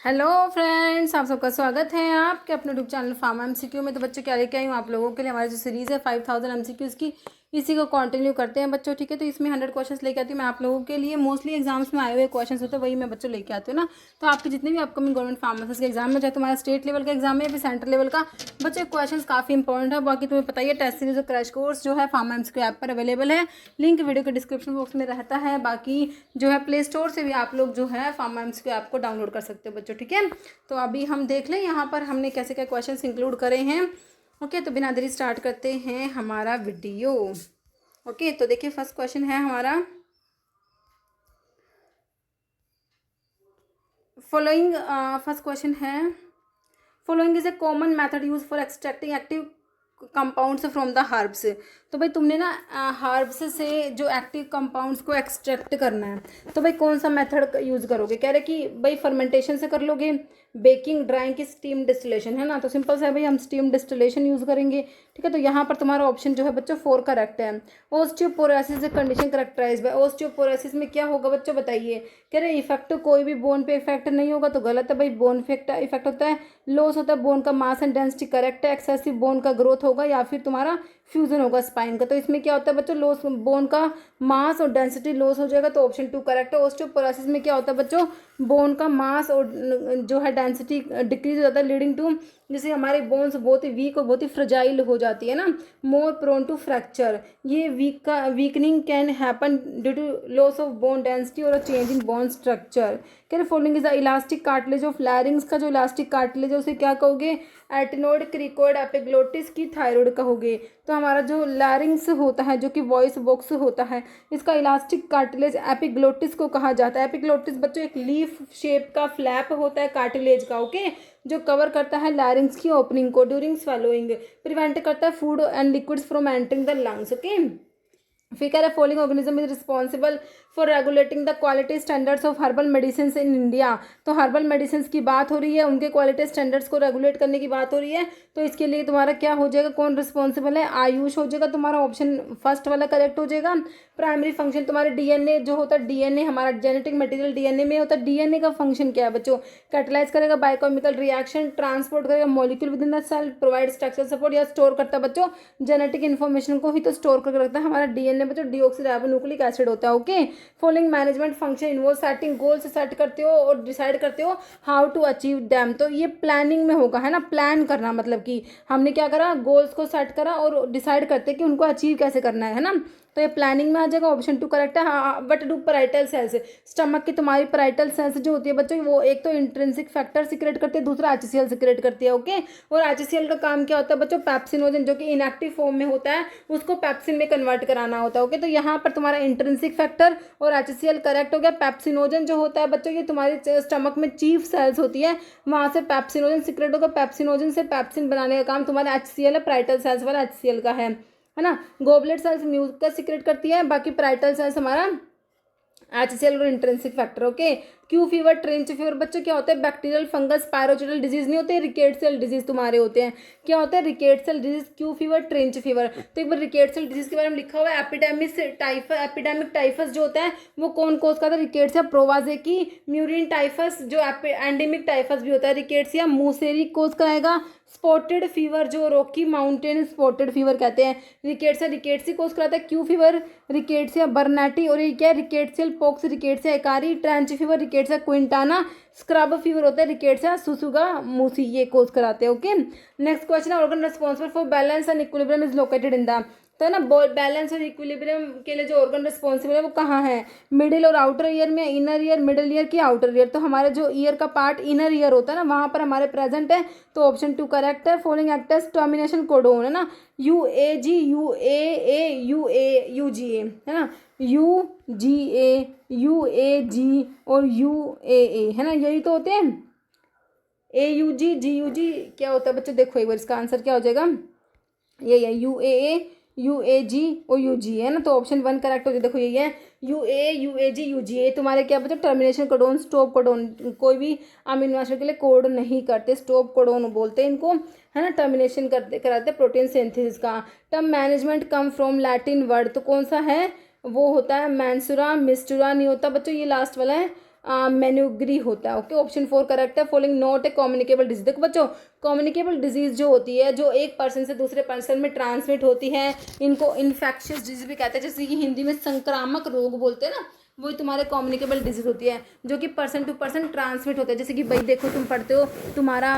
Hello friends, आप सबका स्वागत है आपके अपने यूट्यूब चैनल फार्मा एमसीक्यू में। तो बच्चों क्या लेके आई हूँ आप लोगों के लिए। हमारी जो सीरीज़ है 5000 एमसीक्यूज़ की, इसी को कंटिन्यू करते हैं बच्चों। ठीक है, तो इसमें 100 क्वेश्चंस लेके आती हूँ मैं आप लोगों के लिए। मोस्टली एग्जाम्स में आए हुए क्वेश्चंस होते हैं, वही मैं बच्चों लेके आती हूँ ना। तो आपके जितने भी अपकमिंग गवर्नमेंट फार्मासिस्ट के एग्जाम में, चाहे तुम्हारा स्टेट लेवल का एग्जाम है या फिर सेंटर लेवल का, बच्चों क्वेश्चन काफ़ी इंपॉर्टेंट है। बाकी तुम्हें पता ही है, टेस्ट सीरीज और क्रैश कोर्स जो है फार्मा एमसीक्यू ऐप पर अवेलेबल है। लिंक वीडियो के डिस्क्रिप्शन बॉक्स में रहता है। बाकी जो है प्ले स्टोर से भी आप लोग जो है फार्मा एमसीक्यू ऐप को डाउनलोड कर सकते हो बच्चों। ठीक है, तो अभी हम देख लें यहाँ पर हमने कैसे क्या क्वेश्चंस इंक्लूड करे हैं। ओके, तो बिना देरी स्टार्ट करते हैं हमारा वीडियो। ओके, तो देखिए फर्स्ट क्वेश्चन है हमारा, फॉलोइंग। फर्स्ट क्वेश्चन है, following is A common method use for extracting active compounds from the herbs. तो भाई तुमने ना हर्ब्स से जो एक्टिव कंपाउंड्स को एक्सट्रैक्ट करना है, तो भाई कौन सा मेथड यूज करोगे। कह रहे कि भाई फर्मेंटेशन से कर लोगे, बेकिंग, ड्राइंग की स्टीम डिस्टिलेशन, है ना। तो सिंपल सा है भाई, हम स्टीम डिस्टिलेशन यूज करेंगे। ठीक है, तो यहाँ पर तुम्हारा ऑप्शन जो है बच्चों 4 करेक्ट है। Osteoporosis condition characterized by. Osteoporosis में क्या होगा बच्चों बताइए। कह रहे इफेक्ट कोई भी बोन पे इफेक्ट नहीं होगा, तो गलत है भाई। बोन इफेक्ट होता है, लॉस होता है बोन का मास एंड डेंसिटी, करेक्ट है। एक्सेसिव बोन का ग्रोथ होगा या फिर तुम्हारा फ्यूजन होगा स्पाइन का। तो इसमें क्या होता है बच्चों, लॉस बोन का मास और डेंसिटी लॉस हो जाएगा, तो ऑप्शन 2 करेक्ट है। ओस्टियोपोरोसिस में क्या होता है बच्चों, बोन का मास और जो है डेंसिटी डिक्रीज हो जाता है, लीडिंग टू, जैसे हमारे बोन्स बहुत ही वीक और बहुत ही फ्रजाइल हो जाती है ना, मोर प्रोन टू फ्रैक्चर। ये weakening can happen due to loss of bone density और चेंज इन बोन स्ट्रक्चर। क्या following is the elastic cartilage of larynx का जो इलास्टिक कार्टिलेज है उसे क्या कहोगे, एटिनोइड, क्रिकोइड, एपिग्लोटिस की थायराइड कहोगे। तो हमारा जो लैरिंग्स होता है, जो कि वॉइस बॉक्स होता है, इसका इलास्टिक कार्टिलेज एपिग्लोटिस को कहा जाता है। एपिग्लोटिस बच्चों एक लीफ शेप का फ्लैप होता है कार्टिलेज का, ओके, जो कवर करता है लैरिंग्स की ओपनिंग को ड्यूरिंग स्वेलोइंग, प्रिवेंट करता है food and liquids from entering the lungs. Okay, फिर following organism is responsible for regulating the quality standards of herbal medicine in India. तो हर्बल मेडिसिन की बात हो रही है, उनके क्वालिटी स्टैंडर्ड्स को रेगुलेट करने की बात हो रही है। तो इसके लिए तुम्हारा क्या हो जाएगा, कौन रिस्पॉन्सिबल है, आयुष हो जाएगा तुम्हारा, ऑप्शन फर्स्ट वाला करेक्ट हो जाएगा। प्राइमरी फंक्शन तुम्हारे डीएनए जो होता है, डीएनए हमारा जेनेटिक मटेरियल डीएनए में होता है। डीएनए का फंक्शन क्या है बच्चों, कैटलाइज करेगा बायोकेमिकल रिएक्शन, ट्रांसपोर्ट करेगा molecule within the cell, provide structure support, या स्टोर करता है बच्चों जेनेटिक इन्फॉर्मेशन को ही तो स्टोर करके रखता है हमारा डीएनए बच्चों। डीऑक्सीराइबोन्यूक्लिक एसिड होता है। Okay, following management function involve setting goals, set करते हो और डिसाइड करते हो हाउ टू अचीव दैम। तो ये प्लानिंग में होगा, है ना। प्लान करना मतलब कि हमने क्या करा, गोल्स को सेट करा और डिसाइड करते कि उनको अचीव कैसे करना है ना। तो ये प्लानिंग में आ जाएगा, ऑप्शन 2 करेक्ट है। हाँ, but do parietal cells, stomach की तुम्हारी पैराइटल सेल्स जो होती है बच्चों, वो एक तो इंट्रिंसिक फैक्टर सिक्रेट करती है, दूसरा एचसीएल सिक्रेट करती है। ओके, और एचसीएल का काम क्या होता है बच्चों, पेप्सिनोजन जो कि इनएक्टिव फॉर्म में होता है उसको पेप्सिन में कन्वर्ट कराना होता है। ओके, तो यहाँ पर तुम्हारा इंट्रिंसिक फैक्टर और एचसीएल करेक्ट हो गया। पेप्सिनोजन जो होता है बच्चों, ये तुम्हारे स्टमक में चीफ सेल्स होती है, वहां से पेप्सिनोजन सिक्रेट होगा। पेप्सिनोजन से पेप्सिन बनाने का काम तुम्हारा एचसीएल है, पैराइटल सेल्स वाला एचसीएल का है ना। गोबलेट सेल्स म्यूकस सिक्रेट करती है, बाकी पैराइटल सेल्स हमारा एचसीएल और intrinsic factor. Okay, Q fever, trench fever बच्चों क्या होता है, बैक्टीरियल फंगस पायरोचिटल डिजीज नहीं होते, रिकेट्सियल डिजीज तुम्हारे होते हैं। क्या होता है, rickettsial disease, Q fever, trench fever. तो एक बार रिकेट्सियल डिजीज के बारे में लिखा हुआ है, एपिडेमिक टाइफस जो होता है वो कौन कोज करता है, रिकेट्सिया प्रोवाजेकी, म्यूरिन टाइफस जो एंडेमिक टाइफस भी होता है, रिकेट्सिया मूसेरी कोज कराएगा। स्पॉटेड फीवर जो रॉकी माउंटेन स्पॉटेड फीवर कहते हैं, रिकेट्सी कोज कराता है। क्यू फीवर रिकेट्सिया बर्नाटी, और ये क्या है, rickettsial pox, Rickettsia akari, trench fever Rickettsia quintana, scrub fever होता है रिकेट्सिया सुसुगा मूसी, ये कोज कराते हैं। ओके, नेक्स्ट क्वेश्चन है, organ responsible for balance and equilibrium is located in the. तो है ना, बैलेंस और इक्विलिब्रियम के लिए जो ऑर्गन रिस्पॉन्सिबल है वो कहाँ है, मिडिल और आउटर ईयर में, इनर ईयर, मिडिल ईयर की आउटर ईयर। तो हमारे जो ईयर का पार्ट इनर ईयर होता है ना, वहाँ पर हमारे प्रेजेंट है, तो ऑप्शन 2 करेक्ट है। फॉलोइंग एक्टर्स टर्मिनेशन कोडोन, है ना, U A G, U A U G A, है ना, you G A, you A जी और यू ए, है ना, यही तो होते हैं। ए यू जी, जी यू जी क्या होता है बच्चों, देखो एक बार इसका आंसर क्या हो जाएगा, यही है यू ए, यू ए जी और यू जी, है ना। तो ऑप्शन 1 करेक्ट हो जाए, देखो यही है you A G you G. ए तुम्हारे क्या बच्चों, टर्मिनेशन कोडोन, स्टॉप कोडोन। कोई भी अमीनो एसिड के लिए कोड नहीं करते, स्टॉप कोडोन बोलते हैं इनको, है ना। टर्मिनेशन करते कराते प्रोटीन सिंथेसिस का। Term management come from Latin word, तो कौन सा है, वो होता है मैंसुरा, मिस्टुरा नहीं होता बच्चों, ये लास्ट वाला है मेन्यूग्री होता है। ओके, ऑप्शन 4 करेक्ट है। Following not a communicable disease. देखो बच्चों, कम्युनिकेबल डिजीज जो होती है, जो एक पर्सन से दूसरे पर्सन में ट्रांसमिट होती है, इनको इन्फेक्शियस डिजीज भी कहते हैं, जैसे कि हिंदी में संक्रामक रोग बोलते हैं ना, वही तुम्हारे कम्युनिकेबल डिजीज होती है, जो कि पर्सन टू पर्सन ट्रांसमिट होता है। जैसे कि भाई देखो, तुम पढ़ते हो, तुम्हारा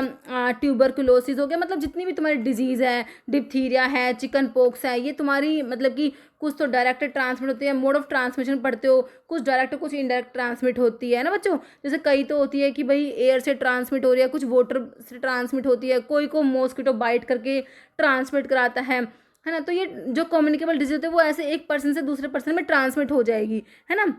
ट्यूबरकुलोसिस हो गया, मतलब जितनी भी तुम्हारी डिजीज़ है, डिप्थीरिया है, चिकन पॉक्स है, ये तुम्हारी मतलब कि कुछ तो डायरेक्ट ट्रांसमिट होती है, मोड ऑफ ट्रांसमिशन पढ़ते हो, कुछ डायरेक्ट कुछ इनडायरेक्ट ट्रांसमिट होती है ना बच्चों। जैसे कई तो होती है कि भाई एयर से ट्रांसमिट हो रही है, कुछ वाटर से ट्रांसमिट होती है, कोई को मॉस्किटो बाइट करके ट्रांसमिट कराता है ना। तो ये जो कम्युनिकेबल डिजीज होती है वो ऐसे एक पर्सन से दूसरे पर्सन में ट्रांसमिट हो जाएगी, है ना।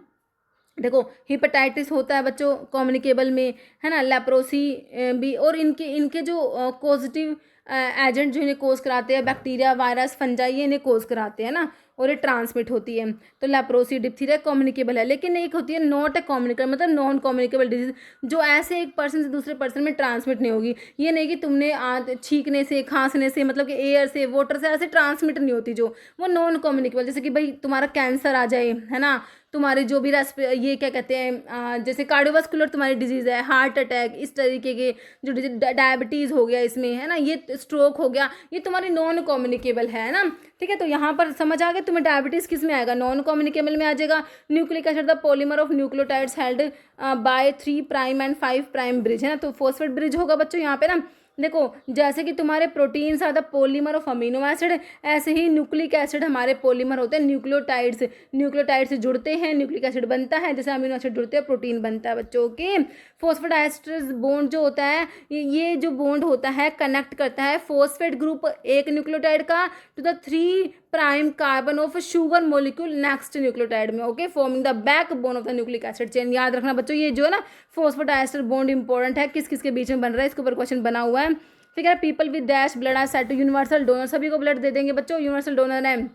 देखो, हेपेटाइटिस होता है बच्चों कम्युनिकेबल में, है ना, लेप्रोसी भी, और इनके इनके जो पॉजिटिव एजेंट जो इन्हें कोज कराते हैं, बैक्टीरिया, वायरस, फंजाई, ये इन्हें कोज कराते हैं ना, और ये ट्रांसमिट होती है। तो लेप्रोसी, डिप्थीरिया कम्युनिकेबल है, लेकिन एक होती है नॉट ए कम्युनिकेबल, मतलब नॉन कम्युनिकेबल डिजीज, जो ऐसे एक पर्सन से दूसरे पर्सन में ट्रांसमिट नहीं होगी। ये नहीं कि तुमने छींकने से, खांसने से, मतलब कि एयर से, वाटर से ऐसे ट्रांसमिट नहीं होती, जो वो नॉन कम्युनिकेबल। जैसे कि भाई तुम्हारा कैंसर आ जाए, है ना, तुम्हारे जो भी ये क्या कहते हैं, जैसे कार्डियोवास्कुलर तुम्हारी डिजीज़ है, हार्ट अटैक, इस तरीके के जो डिजीज, डायबिटीज़ हो गया इसमें, है ना, ये स्ट्रोक हो गया, ये तुम्हारी नॉन कम्युनिकेबल है ना। ठीक है, तो यहाँ पर समझ आ गया तुम्हें डायबिटीज़ किस में आएगा, नॉन कम्युनिकेबल में आ जाएगा। Nucleic acid the polymer of nucleotides held by 3' and 5' bridge, है ना, तो फॉस्फेट ब्रिज होगा बच्चों यहाँ पे ना। देखो, जैसे कि तुम्हारे proteins are the polymer of amino acid, ऐसे ही न्यूक्लिक एसिड हमारे पॉलीमर होते हैं न्यूक्लियोटाइड्स। न्यूक्लियोटाइड से जुड़ते हैं, न्यूक्लिक एसिड बनता है, जैसे अमीनो एसिड जुड़ते हैं प्रोटीन बनता है बच्चों के। फॉस्फोडाइस्टर्स बॉन्ड जो होता है, ये जो बॉन्ड होता है कनेक्ट करता है फॉस्फेट ग्रुप एक न्यूक्लियोटाइड का to the 3' carbon of sugar molecule next nucleotide में। Okay, forming the backbone of the nucleic acid chain. याद रखना बच्चों, ये जो है ना फॉस्फोडाइस्टर बॉन्ड इंपॉर्टेंट है, किस किस के बीच में बन रहा है, इसके ऊपर क्वेश्चन बना हुआ है। ठीक है, people with dash blood are said to universal donor, सभी को ब्लड दे देंगे बच्चों, यूनिवर्सल डोनर है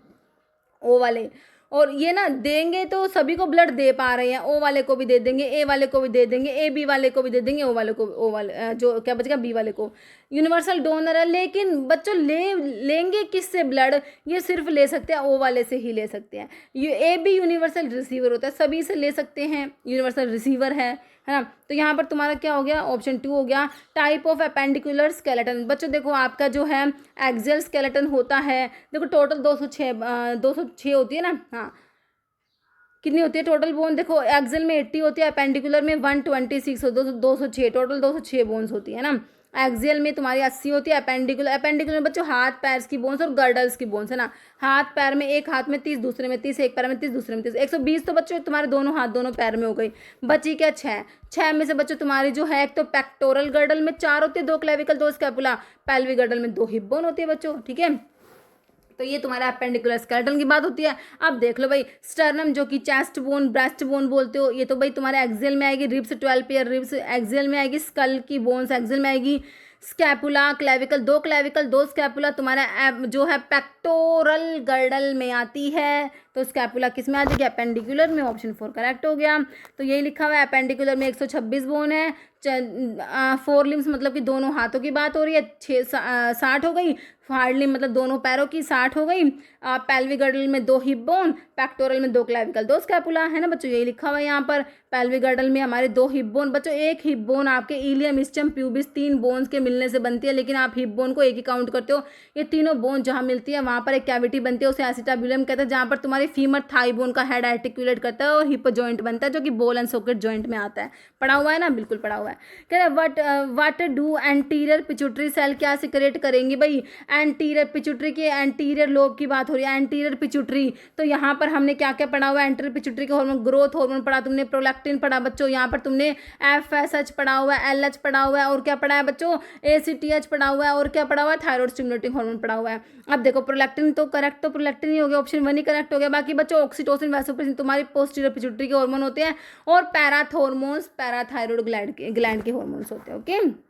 ओ वाले। और ये ना देंगे तो सभी को ब्लड दे पा रहे हैं, ओ वाले को भी दे देंगे, ए वाले को भी दे देंगे, ए बी वाले को भी दे देंगे, ओ वाले को, ओ वाले जो क्या बचेगा बी वाले को। यूनिवर्सल डोनर है, लेकिन बच्चों लेंगे किससे ब्लड, ये सिर्फ ले सकते हैं ओ वाले से ही ले सकते हैं। ये ए बी यूनिवर्सल रिसीवर होता है, सभी से ले सकते हैं, यूनिवर्सल रिसीवर है ना। तो यहाँ पर तुम्हारा क्या हो गया, ऑप्शन 2 हो गया। टाइप ऑफ एपेंडिकुलर स्केलेटन, बच्चों देखो आपका जो है एक्सियल स्केलेटन होता है, देखो टोटल 206 होती है ना, हाँ कितनी होती है टोटल बोन, देखो एक्सियल में 80 होती है, एपेंडिकुलर में 126 हो, 206, टोटल 206 बोन्स होती है ना। एक्सियल में तुम्हारी 80 होती है, एपेंडिकुलर में बच्चों हाथ पैर की बोन्स और गर्डल्स की बोन्स, है ना। हाथ पैर में, एक हाथ में 30, दूसरे में 30, एक पैर में 30, दूसरे में 30, 120 तो बच्चों तुम्हारे दोनों हाथ दोनों पैर में हो गई। बची क्या, 6 में से बच्चों तुम्हारी जो है, एक तो पेक्टोरल गर्डल में 4 होती है, 2 क्लेविकल 2 स्कैपुला, पेल्विक गर्डल में 2 हिप बोन होती है बच्चों। ठीक है, तो ये तुम्हारा एपेंडिकुलर स्केलेटन की बात होती है। अब देख लो भाई, स्टर्नम जो कि चेस्ट बोन, ब्रेस्ट बोन बोलते हो, ये तो भाई तुम्हारे एक्सियल में आएगी, रिब्स 12 पेयर रिब्स एक्सियल में आएगी, स्कल की बोन्स एक्सियल में आएगी, स्कैपुला, क्लेविकल 2 स्कैपुला तुम्हारा जो है पेक्टोरल गर्डल में आती है। तो स्कैपुला किस में आ जाएगी, एपेंडिकुलर में, ऑप्शन 4 करेक्ट हो गया। तो यही लिखा हुआ है, एपेंडिकुलर में 126 बोन है, 4 लिम्स मतलब कि दोनों हाथों की बात हो रही है, 60 हो गई, हार्डली मतलब दोनों पैरों की 60 हो गई, पेल्विक गर्डल में 2 हिप बोन, पेक्टोरल में 2 क्लेविकल 2 स्कैपुला, है ना बच्चों, यही लिखा हुआ है यहाँ पर। पेल्विक गर्डल में हमारे 2 हिप बोन, बच्चों एक हिप बोन आपके इलियम, इसचम, प्यूबिस 3 बोन्स के मिलने से बनती है, लेकिन आप हिप बोन को एक ही काउंट करते हो। ये तीनों बोन जहाँ मिलती है वहाँ पर एक कैविटी बनती है, उसे एसिटाब्यूलम कहते हैं, जहाँ पर तुम्हारी फीमर थाई बोन का हेड आर्टिकुलेट करता है और हिप जॉइंट बनता है, जो कि बॉल एंड सॉकेट जॉइंट में आता है। पढ़ा हुआ है ना, बिल्कुल पढ़ा हुआ है। कह रहे what do anterior pituitary cell क्या सिक्रेट करेंगी भाई, एंटीरियर पिट्यूटरी के एंटीरियर लोब की बात हो रही है, एंटीरियर पिट्यूटरी। तो यहाँ पर हमने क्या क्या पढ़ा हुआ है, एंटीरियर पिट्यूटरी के हार्मोन, ग्रोथ हार्मोन पढ़ा तुमने, प्रोलैक्टिन पढ़ा बच्चों, यहाँ पर तुमने FSH पढ़ा हुआ है, LH पढ़ा हुआ है, और क्या पढ़ा है बच्चों, ACTH पढ़ा हुआ है, और क्या पढ़ा हुआ है, थायराइड स्टिमुलेटिंग हार्मोन पढ़ा हुआ है। अब देखो प्रोलैक्टिन तो करेक्ट, तो प्रोलैक्टिन ही हो गया, ऑप्शन 1 ही करेक्ट हो गया। बाकी बच्चों ऑक्सीटोसिन, वैसोप्रेसिन तुम्हारी पोस्टीरियर पिट्यूटरी के हार्मोन होते हैं, और पैराथॉर्मोन्स पैराथायरॉइड ग्लैंड के हार्मोन्स होते हैं। ओके,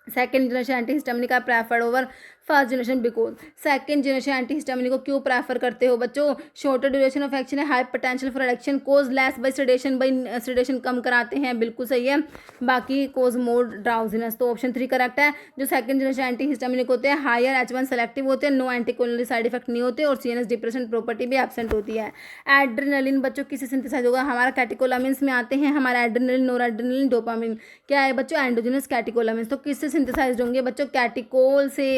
सेकेंड जनरेशन एंटीहिस्टामिन का preferred over first generation because. Second generation antihistamine को क्यों प्रेफर करते हो बच्चों? शॉर्टर ड्यूरेशन ऑफ एक्शन है, high potential for addiction, cause less by sedation कम कराते हैं, बिल्कुल सही है। बाकी कोज मोर ड्राउजीनेस, तो ऑप्शन 3 करेक्ट है। जो सेकंड जनरेशन एंटीहिस्टामिन होते हैं हायर H1 सेलेक्टिव होते हैं, नो एंटीकोलिनरी साइड इफेक्ट नहीं होते और CNS डिप्रेशन प्रॉपर्टी भी एब्सेंट होती है। एड्रेनलिन बच्चों किससे सिंथेसाइज होगा? हमारा कैटेकोलामिन्स में आते हैं हमारा एड्रेनलिन, नोरएड्रेनलिन, डोपामिन। क्या है बच्चों? एंडोजेनस कैटेकोलामिन्स। तो किससे सिंथेसाइज होंगे बच्चों? कैटिकोल से,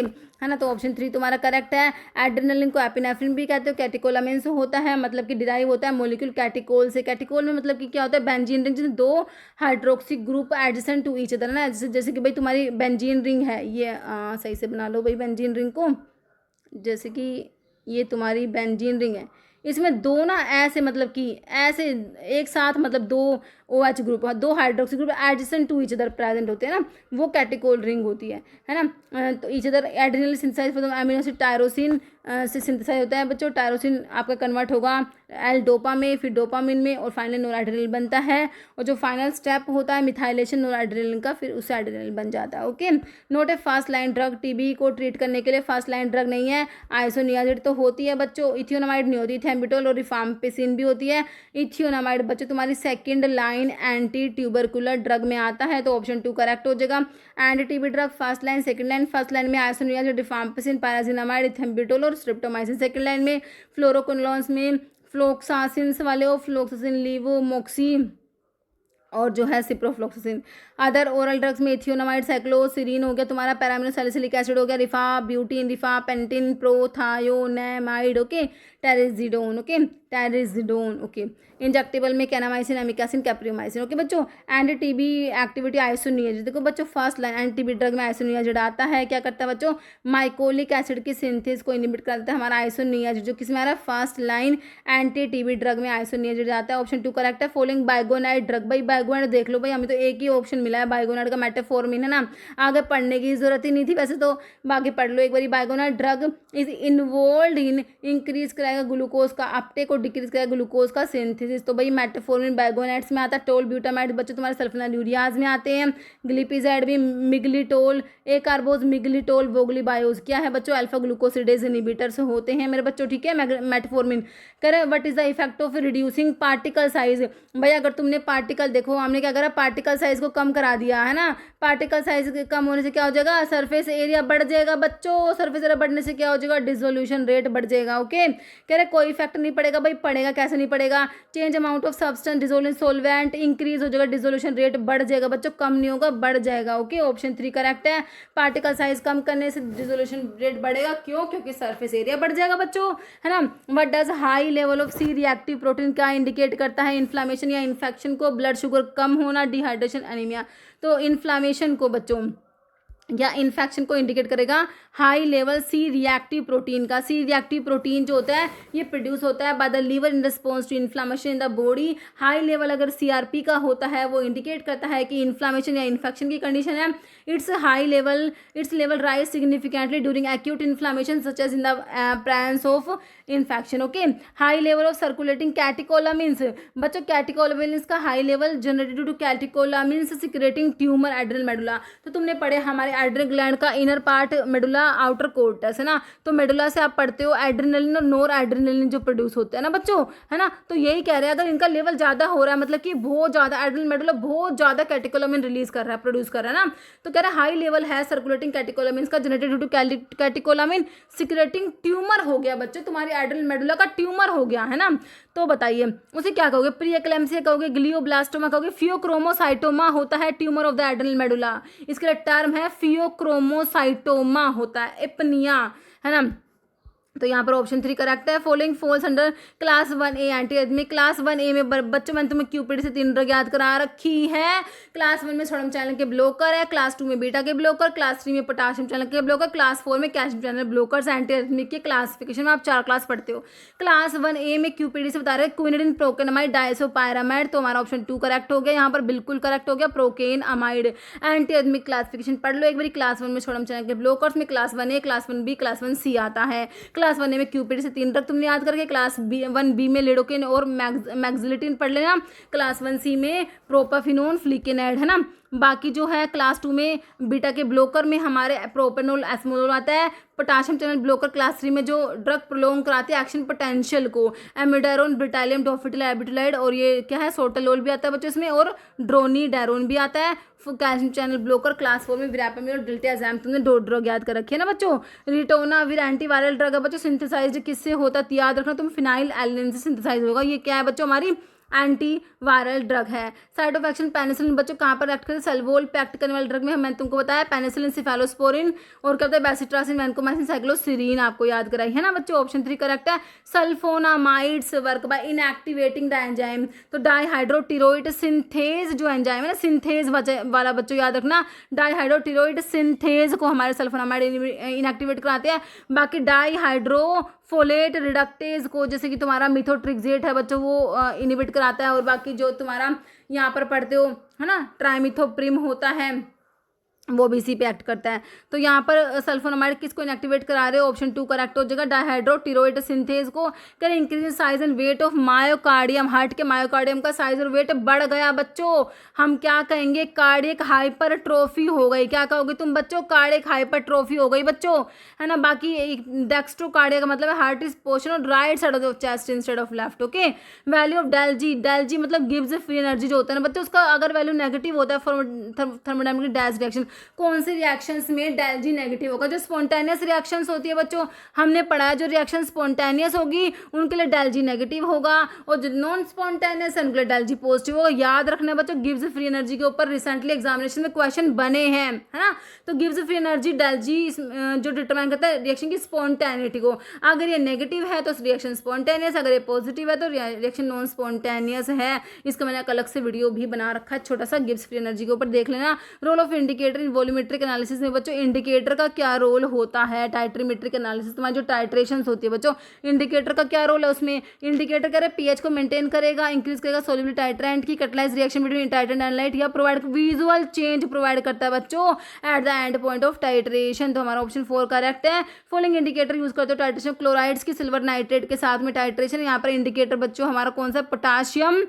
है ना। तो ऑप्शन 3 तुम्हारा करेक्ट है। एड्रेनलिन को एपिनेफ्रिन भी कहते हो, कैटेकोलामिन से होता है, मतलब कि डिराइव होता है मोलिक्यूल कैटिकोल से। कैटिकोल में मतलब कि क्या होता है? बेंजीन रिंग, जिसमें 2 hydroxy group adjacent to each other, ना। जैसे कि भाई तुम्हारी बेंजीन रिंग है ये, सही से बना लो भाई बेंजीन रिंग को। जैसे कि ये तुम्हारी बेंजीन रिंग है, इसमें 2 ना ऐसे, मतलब कि ऐसे एक साथ, मतलब 2 OH group, 2 hydroxy group adjacent to each other present होते हैं ना, वो कैटिकोल रिंग होती है ना। तो each other adrenal synthesise for amino acid tyrosine से सिंथेसाइज होता है बच्चों। टायरोसिन आपका कन्वर्ट होगा एल डोपा में, फिर डोपामिन में, और फाइनली नोरएड्रेनलिन बनता है। और जो फाइनल स्टेप होता है मिथाइलेशन नोरएड्रेनलिन का, फिर उससे एड्रेनलिन बन जाता है। ओके, नोट ए फर्स्ट लाइन ड्रग। टीबी को ट्रीट करने के लिए फर्स्ट लाइन ड्रग नहीं है। आइसोनियाजिड तो होती है बच्चों, इथियोनामाइड नहीं होती, थैम्बिटोल और रिफाम्पिसिन भी होती है। इथियोनामाइड बच्चों तुम्हारी second line anti tubercular drug में आता है, तो ऑप्शन 2 करेक्ट हो जाएगा। Anti TB drug first line, second line. First line में आइसोनियाजिड, रिफाम्पिसिन, पाराजिनामाइड, इथेम्बिटोल और स्ट्रिप्टोमाइसिन। सेकंड लाइन में फ्लोरोक्विनोलोन्स में फ्लोक्सासिन्स वाले हो, फ्लोक्सासिन, लीवोमोक्सी और जो है सिप्रोफ्लोक्सासिन। अदर ओरल ड्रग्स में इथियोनामाइड, साइक्लोसिरीन हो गया तुम्हारा, पैरामिनो सैलिसिलिक एसिड हो गया, rifabutin, rifapentine, prothionamide, okay, terizidone, okay, terizidone, okay. Injectable में कैनामाइसिन, एमिकासिन, कैप्रियोमाइसिन, ओके बच्चों। एंटी टीबी एक्टिविटी आइसोनियाजिड, देखो बच्चों first line anti TB drug में आइसोनियाजिड आता है, क्या करता है बच्चों? माइकोलिक एसिड की सिंथेसिस को इनहिबिट कर देता है हमारा आइसोनियाजिड, जो किसमें आ रहा है? First line anti TB drug में आइसोनियाजिड आता है। ऑप्शन 2 करेक्ट है। फॉलोइंग बाइगोनाइड ड्रग, भाई बाइगोनाइड देख लो भाई, हमें तो एक ही ऑप्शन मिला है बाइगोनाइड का, मेटाफॉर्मिन, है ना। आगे पढ़ने की जरूरत ही नहीं थी वैसे तो, बाकी पढ़ लो एक बारी। Biguanide drug is involved in increase कराएगा ग्लूकोज का अपटेक और डिक्रीज करेगा ग्लूकोज का सिंथेसिस, तो भाई मेटाफॉर्मिन बाइगोनाइड्स में आता है। टोल ब्यूटामाइड बच्चों तुम्हारे सल्फोनाल्यूरियाज में आते हैं। ग्लिपिजाइड भी मिगलिटोल, ए कार्बोज, मिगलिटोल, वोगलीबायोज, क्या है बच्चों? अल्फा ग्लूकोसिडेज इनहिबिटर्स होते हैं मेरे बच्चों, ठीक है। मेटाफॉर्मिन करे what is the effect of reducing particle size. भाई अगर तुमने पार्टिकल देखो, हमने क्या करा? पार्टिकल साइज को कम करा दिया, है ना। पार्टिकल साइज कम होने से क्या हो जाएगा? सरफेस एरिया बढ़ जाएगा बच्चों। सरफेस एरिया बढ़ने से क्या हो जाएगा? डिसोल्यूशन रेट बढ़ जाएगा, ओके। कह रहे कोई इफेक्ट नहीं पड़ेगा, भाई पड़ेगा, कैसे नहीं पड़ेगा? Change amount of substance, dissolution solvent increase हो जाएगा, डिसोल्यूशन रेट बढ़ जाएगा बच्चों, कम नहीं होगा, बढ़ जाएगा, ओके। ऑप्शन 3 करेक्ट है। पार्टिकल साइज कम करने से डिसोल्यूशन रेट बढ़ेगा, क्यों? क्योंकि सरफेस एरिया बढ़ जाएगा बच्चों, है ना। What does high level of C reactive protein क्या इंडिकेट करता है? इन्फ्लामेशन या इन्फेक्शन को, ब्लड शुगर कम होना, डिहाइड्रेशन, एनीमिया। तो इन्फ्लामेशन को बच्चों या इन्फेक्शन को इंडिकेट करेगा high level C reactive protein का। सी रिएक्टिव प्रोटीन जो होता है ये प्रोड्यूस होता है by the liver in response to inflammation in the body. High level अगर CRP का होता है वो इंडिकेट करता है कि इन्फ्लामेशन या इन्फेक्शन की कंडीशन है। Its level rise significantly during acute inflammation such as in the presence of infection, okay. High level of circulating catecholamines, बच्चों कैटिकोलामिन्स का high level generated due to catecholamines secreting tumour adrenal medulla. तो तुमने पढ़े हमारे adrenal gland का inner part medulla, outer cortex, है ना। तो मेडुला से आप पढ़ते हो एड्रिनलिन और नोर एड्रिनलिन जो प्रोड्यूस होते हैं ना बच्चों, है ना। तो यही कह रहे हैं अगर इनका लेवल ज़्यादा हो रहा है, मतलब कि बहुत ज़्यादा एड्रिनल मेडुला बहुत ज़्यादा कैटिकोलामिन रिलीज कर रहा है, प्रोड्यूस कर रहा है ना, तो कह रहा है हाई लेवल है सर्कुलेटिंग कैटिकोलामिन का generated due to catecholamine secreting tumour हो गया बच्चों, तुम्हारी एड्रिनल मेडुला का ट्यूमर हो गया, है ना। तो बताइए उसे क्या कहोगे? प्री एक्लेम्सिया कहोगे, ग्लियोब्लास्टोमा कहोगे, फियोक्रोमोसाइटोमा होता है tumour of the adrenal medulla, इसके लिए टर्म है फियोक्रोमोसाइटोमा होता है, एपनिया, है ना। तो यहाँ पर ऑप्शन 3 करेक्ट है। Following falls under class 1A एंटीएडमिक। Class 1A में बच्चों मैंने तुम्हें क्यूपिड से 3 ड्रग याद करा रखी है। क्लास 1 में सोडियम चैनल के ब्लॉकर है, क्लास 2 में बीटा के ब्लॉकर, क्लास 3 में पोटाशियम चैनल के ब्लॉकर, क्लास 4 में कैल्शियम चैनल ब्लॉकर्स। एंटीएडमिक के क्लासिफिकेशन में आप 4 क्लास पढ़ते हो। क्लास 1A में क्यूपिड से बता रहे हैं क्विनिडिन, प्रोकेनामाइड, डाइसोपायरामाइड, तो हमारा ऑप्शन 2 करेक्ट हो गया, यहाँ पर बिल्कुल करेक्ट हो गया प्रोकेनामाइड। एंटीएडमिक क्लासिफिकेशन पढ़ लो एक बार। क्लास 1 में सोडियम चैनल के ब्लॉकर्स में class 1A, class 1B, class 1C आता है। क्लास 1A में क्यूपिड से 3 ड्रग तुमने याद करके, क्लास 1B में लिडोकिन और मैक्सिलिटिन पढ़ लेना, क्लास 1C में प्रोपाफिनोन, फ्लिकेनाइड, है ना। बाकी जो है क्लास 2 में बीटा के ब्लॉकर में हमारे प्रोपेनोल एस्मोल आता है। पोटाशियम चैनल ब्लॉकर क्लास 3 में जो ड्रग प्रोलोंग कराती है एक्शन पोटेंशियल को, एमिडारोन, ब्रिटालियम, टॉफिटल, एबिटोलाइड और ये क्या है सोर्टालोल भी आता है बच्चों इसमें, और ड्रोनीडारोन भी आता है। कैल्शियम चैनल ब्लॉकर क्लास 4 में विरापामिल और डिल्टाज़ैम। तुमने 2 ड्रग याद कर रखी है ना बच्चों। रिटोनाविर एंटीवायरल ड्रग है बच्चों, सिंथेसाइज किससे होता है याद रखना तुम, फिनाइल एल्निन से सिंथेसाइज होगा। ये क्या है बच्चों हमारी एंटी वायरल ड्रग है। साइड ऑफ एक्शन पेनिसिलिन बच्चों कहाँ पर एक्ट करते हैं, सेल्वोल पे एक्ट करने वाले ड्रग में मैंने तुमको बताया पेनिसिलिन, सिफेलोस्पोरिन और क्या होता है बेसिट्रासिन, वैनकोमाइसिन, साइक्लोसिरीन आपको याद कराई है ना बच्चों। ऑप्शन 3 करेक्ट है। Sulfonamides work by inactivating the enzyme, तो डाईहाइड्रोटिरोइड सिंथेज जो एंजाइम है ना, सिंथेज वाला बच्चों याद रखना, डाईहाइड्रोटिरोइड सिंथेज को हमारे सल्फोनामाइड इनएक्टिवेट कराते हैं। बाकी डाईहाइड्रोफोलेट रिडक्टेज को जैसे कि तुम्हारा मिथोट्रिक्सेट है बच्चों वो इनिबिट कराता है। और बाकी जो तुम्हारा यहाँ पर पढ़ते हो है ना ट्राइमिथोप्रिम होता है वो भी इसी पे एक्ट करता है। तो यहाँ पर सल्फोनामाइड किसको इनएक्टिवेट करा रहे हो, ऑप्शन 2 करेक्ट हो जाएगा। डाईहाइड्रोटिरोइड सिंथेज को कर increase size and weight of myocardium, heart के मायोकार्डियम का साइज और वेट बढ़ गया बच्चों, हम क्या कहेंगे कार्डियक हाइपरट्रोफी हो गई। क्या कहोगे तुम बच्चों, कार्डियक हाइपरट्रोफी हो गई बच्चों, है ना। बाकी डेक्स्ट्रोकार्डिया का मतलब है heart is portion of right side of chest instead of left. Okay, value of डेल्जी, डेल्जी मतलब गिव्स फ्री एनर्जी जो होता है ना बच्चों, उसका अगर वैल्यू नेगेटिव होता है थर्मोडायनामिक डैश रिएक्शन, कौन से रिएक्शंस में डेल्जी नेगेटिव होगा, जो स्पॉन्टेनियस रिएक्शंस होती है बच्चों हमने पढ़ा है, जो रिएक्शन स्पॉन्टेनियस होगी उनके लिए डेल्जी नेगेटिव होगा और जो नॉन स्पॉन्टेनियस है उनके लिए डेल्जी पॉजिटिव होगा। याद रखना है बच्चों, गिव्स फ्री एनर्जी के ऊपर रिसेंटली एग्जामिनेशन में क्वेश्चन बने हैं, है ना। तो गिव्स फ्री एनर्जी डेल्जी जो डिटरमाइन करता है रिएक्शन की स्पॉन्टेनिटी को, अगर ये नेगेटिव है तो रिएक्शन स्पॉन्टेनियस, अगर ये पॉजिटिव है तो रिएक्शन नॉन स्पॉन्टेनियस है। इसका मैंने एक अलग से वीडियो भी बना रखा है छोटा सा, गिव्स फ्री एनर्जी के ऊपर देख लेना। Role of indicator in volumetric analysis में बच्चों, इंडिकेटर का क्या रोल होता है, टाइट्रीमेट्रिक एनालिसिस तुम्हारी जो टाइट्रेशन होती है बच्चों, इंडिकेटर का क्या रोल है उसमें। इंडिकेटर कह रहे पीएच को मेंटेन करेगा, इंक्रीज करेगा सोल्युबिलिटी टाइट्रेंट की, catalyse reaction between titrant and light, या प्रोवाइड विजुअल चेंज प्रोवाइड करता है बच्चों at the end point of titration. तो हमारा ऑप्शन 4 करेक्ट है। फॉलोइंग इंडिकेटर यूज करते हो टाइट्रेशन क्लोराइड्स की सिल्वर नाइट्रेट के साथ में टाइट्रेशन। यहाँ पर इंडिकेटर बच्चों हमारा कौन सा, potassium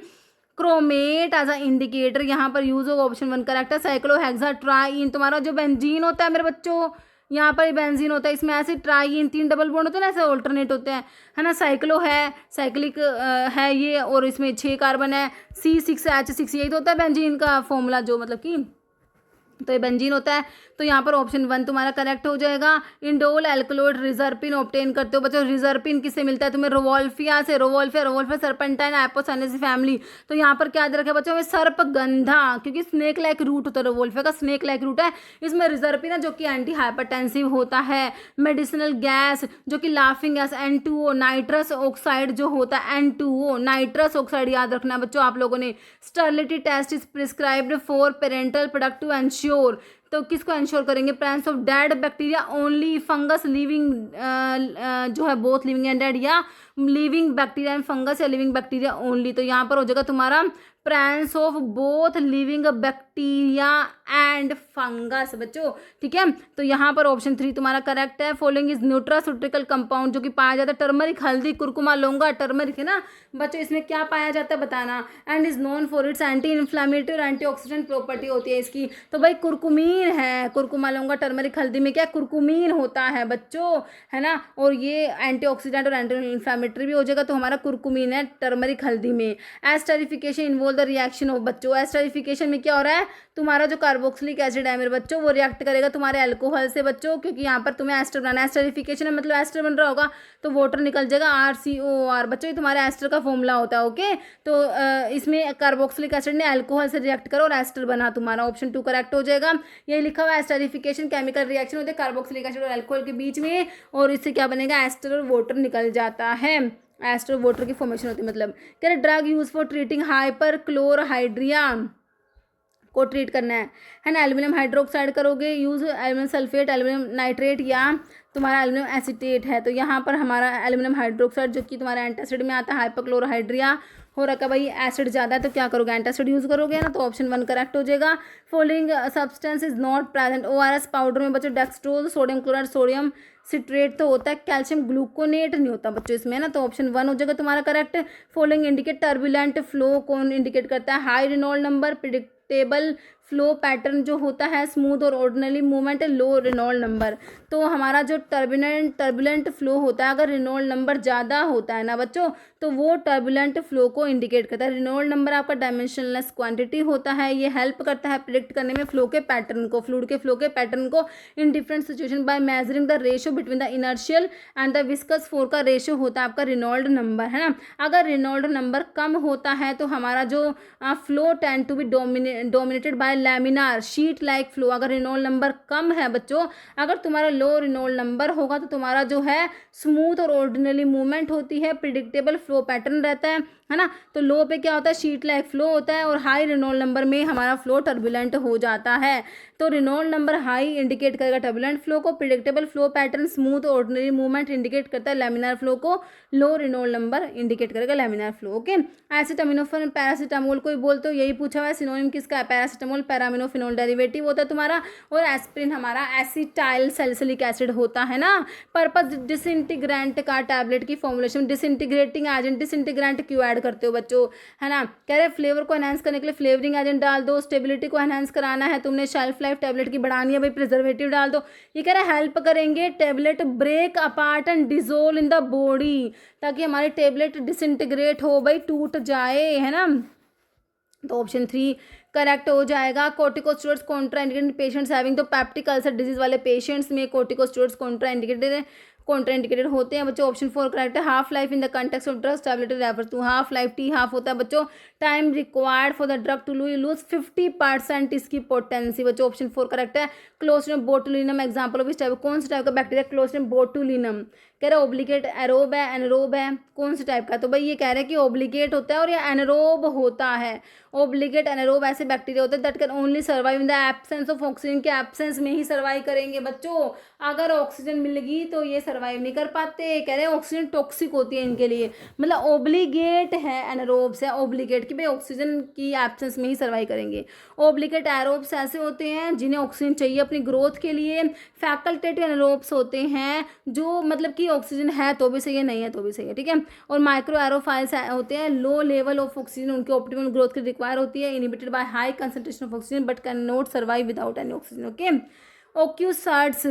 chromate as a indicator यहाँ पर यूज होगा, ऑप्शन 1 करेक्ट है। साइक्लोहेक्साट्राइन तुम्हारा जो बेंजीन होता है मेरे बच्चों, यहाँ पर बेंजीन होता है, इसमें ऐसे ट्राइन 3 डबल बॉन्ड होते हैं ना, ऐसे ऑल्टरनेट होते हैं, है ना। साइक्लो है, साइक्लिक है ये, और इसमें 6 कार्बन है, C6H6, यही तो होता है बेंजीन का फॉर्मूला जो मतलब कि, तो ये बेंजीन होता है। तो यहाँ पर ऑप्शन 1 तुम्हारा करेक्ट हो जाएगा। इंडोल एल्कलोइड रिजर्पिन ऑब्टेन करते हो बच्चों, रिजर्पिन किससे मिलता है तुम्हें, रोवोल्फिया से, रोवोल्फिया सर्पेंटाइन एपोसाइनेसी फैमिली। तो यहाँ पर क्या रखा है बच्चों में, सर्पगंधा, क्योंकि स्नेक लाइक रूट होता है, रोवोल्फिया का स्नेक लाइक रूट है, इसमें रिजर्पिन है जो कि एंटी हाइपरटेंसिव होता है। मेडिसिनल गैस जो कि laughing gas, N2O, nitrous oxide जो होता है N2O, नाइट्रस ऑक्साइड याद रखना है बच्चों आप लोगों ने। Sterility test is prescribed for parental product to ensure, तो किसको इंश्योर करेंगे, presence of dead bacteria only, fungus living जो है बोथ लिविंग एंड डेड, या लिविंग बैक्टीरिया एंड फंगस, या लिविंग बैक्टीरिया ओनली। तो यहाँ पर हो जाएगा तुम्हारा presence of both living bacteria and fungus बच्चों, ठीक है। तो यहाँ पर ऑप्शन 3 तुम्हारा करेक्ट है। फॉलोइंग इज न्यूट्रास्यूटिकल कंपाउंड जो कि पाया जाता है टर्मरिक, हल्दी, कुरकुमा, लौंगा, टर्मरिक है ना बच्चों, इसमें क्या पाया जाता है बताना। And is known for its anti inflammatory और एंटीऑक्सीडेंट प्रॉपर्टी होती है इसकी। तो भाई कुरकुमीन है, कुरकुमा, लौंगा, टर्मरिक, हल्दी में क्या कुरकुमीन होता है बच्चों, है ना। और ये एंटीऑक्सीडेंट और एंटी इन्फ्लामेटरी भी हो जाएगा, तो हमारा कुरकुमीन है टर्मरिक, हल्दी में। Esterification involve the reaction of बच्चों, एस्टरिफिकेशन में क्या हो रहा है, तुम्हारा जो कार्बोक्सिलिक एसिड है मेरे बच्चों वो रिएक्ट करेगा तुम्हारे अल्कोहल से बच्चों, क्योंकि यहाँ पर तुम्हें एस्टर बनाना है। एस्टरिफिकेशन है मतलब एस्टर बन रहा होगा तो वाटर निकल जाएगा, RCOR बच्चों, ये तुम्हारा एस्टर का फॉर्मूला होता है। ओके, तो इसमें कार्बोक्सिलिक एसिड ने अल्कोहल से रिएक्ट करो और एस्टर बना, तुम्हारा ऑप्शन 2 करेक्ट हो जाएगा। ये लिखा हुआ है एस्टरिफिकेशन केमिकल रिएक्शन होते हैं कार्बोक्सिलिक एसिड और अल्कोहल के बीच में, और इससे क्या बनेगा, एस्टर और वाटर निकल जाता है, एस्टर वाटर की फॉर्मेशन होती है। मतलब क्या drug use for treating hyperchlorhydria को ट्रीट करना है ना। एल्यूमिनियम हाइड्रोक्साइड करोगे use, aluminium sulphate, aluminium nitrate, या तुम्हारा एल्यूमिनियम एसिटेट है। तो यहाँ पर हमारा एल्यूमिनियम हाइड्रोक्साइड जो कि तुम्हारा एंटासिड में आता है, हाइपरक्लोरहाइड्रिया हो रखा भाई, एसिड ज़्यादा है तो क्या करोगे, एंटासिड यूज़ करोगे ना, तो ऑप्शन 1 करेक्ट हो जाएगा। Following substance is not present, ORS powder में बच्चों dextrose, sodium chloride, sodium citrate तो होता है, कैल्शियम ग्लूकोनेट नहीं होता बच्चों इसमें ना, तो ऑप्शन 1 हो जाएगा तुम्हारा correct. Following indicate turbulent flow, कौन इंडिकेट करता है, high Reynold number, predictable flow pattern जो होता है स्मूथ और ऑर्डिनरी मूवमेंट, लो रेनॉल्ड नंबर। तो हमारा जो टर्बुलेंट फ्लो होता है, अगर रेनॉल्ड नंबर ज़्यादा होता है ना बच्चों, तो वो टर्बुलेंट फ्लो को इंडिकेट करता है। रेनॉल्ड नंबर आपका डायमेंशनलेस क्वांटिटी होता है, ये हेल्प करता है प्रिडिक्ट करने में फ्लो के पैटर्न को, फ्लूइड के फ्लो के पैटर्न को in different situation by measuring the ratio between the inertial and the viscous force का रेशियो होता है आपका रेनॉल्ड नंबर, है ना। अगर रेनॉल्ड नंबर कम होता है तो हमारा जो flow tend to be dominated by laminar sheet like flow. अगर रेनॉल्ड नंबर कम है बच्चों, अगर तुम्हारा लो रेनॉल्ड नंबर होगा तो तुम्हारा जो है स्मूथ और ऑर्डिनरी मूवमेंट होती है, प्रिडिक्टेबल फ्लो पैटर्न रहता है ना। तो लो पे क्या होता है, शीट लाइक फ्लो होता है, और हाई रेनॉल्ड नंबर में हमारा फ्लो टर्बुलेंट हो जाता है। तो रेनॉल्ड नंबर हाई इंडिकेट करेगा टर्बुलेंट फ्लो को, predictable flow pattern smooth ordinary movement indicate करता है लैमिनार फ्लो को, लो रेनॉल्ड नंबर इंडिकेट करेगा laminar flow. Okay, acetaminophen paracetamol को बोलते हो, यही पूछा हुआ है। सिनोनिम किसका है, पैरासीटामोल पैरामिनोफेनोल डेरिवेटिव होता है तुम्हारा, और एस्प्रिन हमारा एसिटाइल सैलिसिलिक एसिड होता है ना। पर्पस डिसइंटीग्रेंट का टैबलेट की फॉर्मुलेशन, डिसइंटीग्रेटिंग एजेंट, डिसइंटीग्रेंट क्यों ऐड करते हो बच्चों, है ना। कह रहे फ्लेवर को एनहांस करने के लिए फ्लेवरिंग एजेंट डाल दो, स्टेबिलिटी को एनहांस कराना है तुमने, शेल्फ लाइफ टैबलेट की बढ़ानी है भाई, प्रिजर्वेटिव डाल दो। ये कह रहे हेल्प करेंगे tablet break apart and dissolve in the body, ताकि हमारी टैबलेट डिसइंटीग्रेट हो भाई, टूट जाए, है ना। तो ऑप्शन 3 करेक्ट हो जाएगा। कोर्टिकोस्टेरॉइड्स कॉन्ट्राइंडिकेटेड पेशेंट्स हैविंग, तो पैप्टिक अल्सर डिजीज वाले पेशेंट्स में कोर्टिकोस्टेरॉइड्स कॉन्ट्राइंडिकेटेड होते हैं बच्चों। ऑप्शन 4 करेक्ट है। Half life in the context of drugs tablet refer to half life, T half होता है बच्चों। Time required for the drug to lose 50% इसकी पोटेंसी बच्चों। ऑप्शन 4 करेक्ट है। क्लोस्ट्रिडियम बोटुलिनम एग्जाम्पल ऑफ इस टाइप, कौन सा टाइप का बैक्टीरिया, क्लोस्ट्रिडियम बोटुलिनम। कह रहे ओब्लिगेट एरोब है, एनरोब है, कौन से टाइप का, तो भाई ये कह रहे हैं कि ओब्लिगेट होता है और ये एनरोब होता है। ओब्लिगेट एनरोब ऐसे बैक्टीरिया होते हैं that can only survive in the absence of oxygen, के एब्सेंस में ही सर्वाइव करेंगे बच्चों। अगर ऑक्सीजन मिल गई तो ये सर्वाइव नहीं कर पाते, कह रहे हैं ऑक्सीजन टॉक्सिक होती है इनके लिए, मतलब ओब्लिगेट है एनरोब्स है ओब्लिगेट कि भाई ऑक्सीजन की एब्सेंस में ही सर्वाइव करेंगे। ओब्लिगेट एरोब्स ऐसे होते हैं जिन्हें ऑक्सीजन चाहिए अपनी ग्रोथ के लिए। फैकल्टेटिव एनरोब्स होते हैं जो मतलब कि ऑक्सीजन है तो भी सही है, नहीं है तो भी सही है, ठीक है। और माइक्रो एरोफाइल्स होते हैं, लो लेवल ऑफ ऑक्सीजन उनके ऑप्टिमल ग्रोथ के रिक्वायर होती है, inhibited by high concentration of oxygen but can not survive without any oxygen. Okay, ocuserts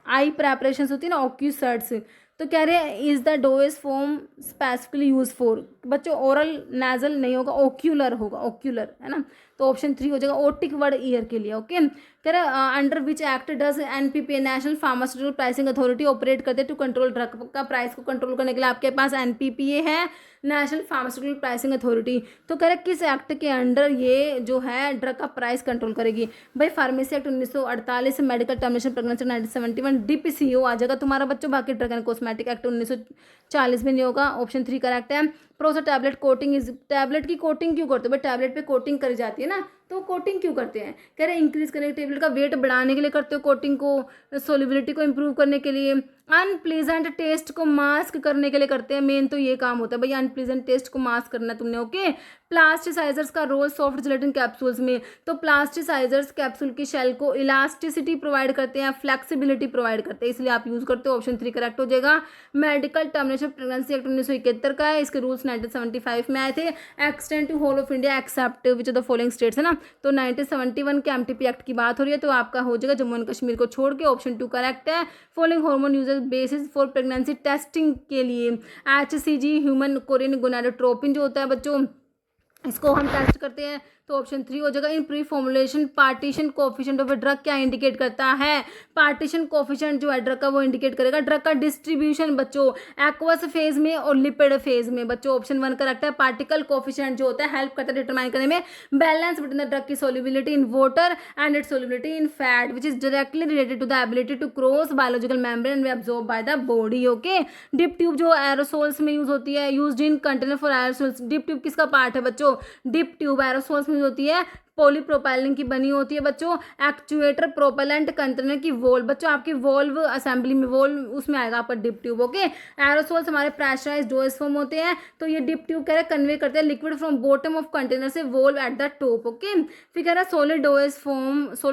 eye preparation होती है ना, ओक्यूसर्ट्स, तो कह रहे हैं is the dosage form specifically use for, बच्चों ओरल नेजल नहीं होगा, ओक्यूलर होगा, ओक्यूलर, है ना। तो ऑप्शन 3 हो जाएगा, ओटिक वर्ड ईयर के लिए। ओके, कह रहे under which act does NPPA national pharmaceutical pricing authority operate करते टू कंट्रोल ड्रग का प्राइस को कंट्रोल करने के लिए आपके पास एनपीपीए है, नेशनल फार्मास्यूटिकल प्राइसिंग अथॉरिटी। तो कह रहे किस एक्ट के अंडर ये जो है ड्रग का प्राइस कंट्रोल करेगी, भाई pharmacy act 1948, medical termination pregnancy 1971, DPCO आ जाएगा तुम्हारा बच्चों, बाकी ड्रग एंड कॉस्मेटिक एक्ट 1940 में नहीं होगा। ऑप्शन 3 करेक्ट है। Process tablet coating is, tablet की कोटिंग क्यों करते हो भाई, टैबलेट पे कोटिंग करी जाती है ना, तो कोटिंग क्यों करते हैं, कह रहे हैं इंक्रीज करने के, टैबलेट का वेट बढ़ाने के लिए करते हो कोटिंग को, सोलिबिलिटी को इंप्रूव करने के लिए, अनप्लीजेंट टेस्ट को मास्क करने के लिए करते हैं, मेन तो ये काम होता है भाई, अनप्लीजेंट टेस्ट को मास्क करना तुमने। ओके, प्लास्टिसाइजर्स का रोल सॉफ्ट जिलेटिन कैप्सूल्स में, तो प्लास्टिसाइजर्स कैप्सूल की शेल को इलास्टिसिटी प्रोवाइड करते हैं, फ्लेक्सिबिलिटी प्रोवाइड करते हैं, इसलिए आप यूज करते हो। ऑप्शन 3 करेक्ट हो जाएगा। मेडिकल टर्मिनेशन प्रेगनेंसी एक्ट 1971 का है, इसके रूल्स 1975 में आए थे। Extend to whole of India except which of the following states, है ना। तो 1971 के एमटीपी एक्ट की बात हो रही है, तो आपका हो जाएगा जम्मू एंड कश्मीर को छोड़ के। ऑप्शन 2 करेक्ट है। Following hormone uses basis for pregnancy testing के लिए, HCG ह्यूमन कोरियन गोनाडोट्रोपिन जो होता है बच्चों, इसको हम टेस्ट करते हैं, तो ऑप्शन 3 हो जाएगा। इन pre formulation partition coefficient of a drug क्या इंडिकेट करता है, पार्टीशन कोफिशिएंट जो है ड्रग का वो इंडिकेट करेगा ड्रग का डिस्ट्रीब्यूशन बच्चों, एक्वस फेज में और लिपिड फेज में बच्चों। ऑप्शन 1 करेक्ट है। पार्टिकल कोफिशिएंट जो होता है हेल्प करता है डिटरमाइन करने में बैलेंस बिटवीन द ड्रग की solubility in water and its solubility in fat which is directly related to the ability to cross biological membrane and absorb by the body. Okay, dip tube जो aerosols में use होती है, used in container for aerosols. Dip tube किसका part है बच्चों, dip tube aerosols में होती है, पॉलीप्रोपाइलिन की बनी होती है बच्चों। एक्चुएटर प्रोपेलेंट कंटेनर की वॉल्व बच्चों, आपकी वॉल्व असेंबली में वॉल्व उसमें आएगा आपका डिप ट्यूब। ओके, एरोसोल्स हमारे प्रेशराइज्ड डोज फॉर्म होते हैं, तो ये डिप ट्यूब कह रहे हैं कन्वे करते हैं liquid from bottom of container से valve at the top. Okay, फिर कह रहा है solid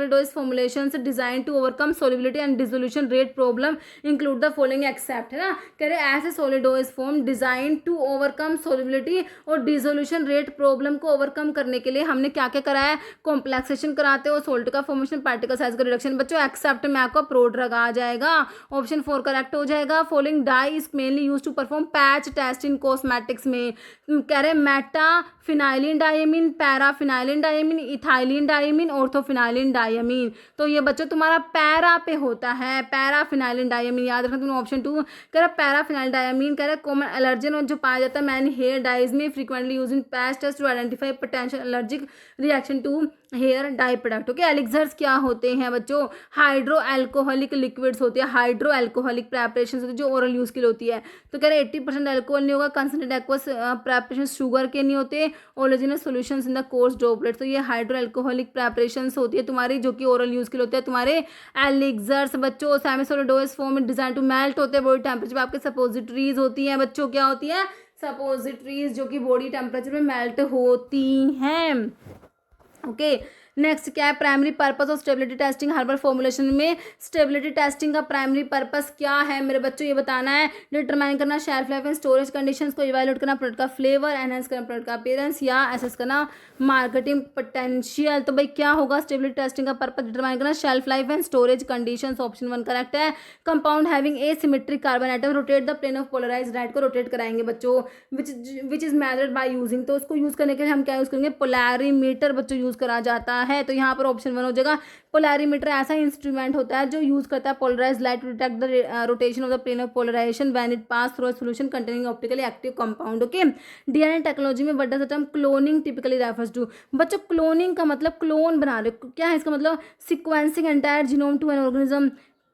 dose formulation design to overcome solubility and dissolution rate problem include the following except, है ना। कह रहे हैं ऐसे solid dose form design to overcome solubility और डिसोल्यूशन रेट प्रॉब्लम को ओवरकम करने के लिए हमने क्या क्या कराया, है, कॉम्प्लेक्सेशन कराते हो, सोल्ट का फॉर्मेशन, पार्टिकल साइज का रिडक्शन। बच्चों एक्सेप्ट मैको प्रो ड्रग आ जाएगा, ऑप्शन 4 करेक्ट हो जाएगा। Following dye is mainly use to perform patch test in cosmetics में कह रहे meta phenylene diamine, paraphenylene diamine, ethylene diamine, orthophenylene diamine. तो ये बच्चों तुम्हारा पैरा पे होता है, पैराफिनाइलिन डायमीन, याद रखना तुमने ऑप्शन 2 कह रहा पैराफिनाइल डायमीन। कह रहा कॉमन एलर्जन जो पाया जाता है मैन हेयर डाइज में, frequently use in patch test to identify potential allergic reaction to hair dye product. Okay, elixirs क्या होते हैं बच्चों? हाइड्रो एल्कोहलिक लिक्विड्स होती है, हाइड्रो एल्कोहलिक प्रेपरेशन होती है जो ओरल यूज के लिए होती है। तो कह रहे 80% एल्कोहल नहीं होगा, कंसनट्रेट एक्वस प्रेपरेशन शुगर के नहीं होते, oleaginous solutions in the course droplets. तो ये हाइड्रो एल्कोहलिक प्रेपरेशंस होती है तुम्हारी जो कि ओरल यूज के लिए होते हैं तुम्हारे एलिक्सर्स। बच्चों सेमी सॉलिडोइस फॉर्म में डिजाइन टू मेल्ट होते हैं बॉडी टेम्परेचर पे। आपके सपोजिटरीज होती हैं बच्चों, क्या होती है? सपोजिटरीज जो कि बॉडी टेम्परेचर में मेल्ट होती हैं। ओके, नेक्स्ट क्या है? Primary purpose of stability testing herbal formulation में स्टेबिलिटी टेस्टिंग का प्राइमरी पर्पस क्या है मेरे बच्चों? ये बताना है। डिटरमाइन करना shelf life and storage conditions को, इवैल्यूएट करना प्रोडक्ट का फ्लेवर, एनहांस करना प्रोडक्ट का अपीयरेंस, या असेस करना मार्केटिंग पोटेंशियल। तो भाई क्या होगा स्टेबिलिटी टेस्टिंग का पर्पस? डिटरमाइन करना shelf life and storage conditions, option 1 correct है। Compound having asymmetric carbon atom rotate the plane of polarised light को रोटेट कराएंगे बच्चों, which is measured by using. तो उसको यूज करने के लिए हम क्या यूज करेंगे? पोलैरीमीटर बच्चों यूज करा जाता है। तो यहाँ पर ऑप्शन 1 हो जाएगा। पोलैरीमीटर ऐसा इंस्ट्रूमेंट होता है जो यूज करता है polarised light to detect the rotation of the plane of polarisation when it pass through a solution containing optically active compound. Okay, DNA technology में what does the term cloning typically refers to? बच्चों cloning का मतलब clone बना रहे हो, क्या है इसका मतलब? Sequencing entire genome to an organism,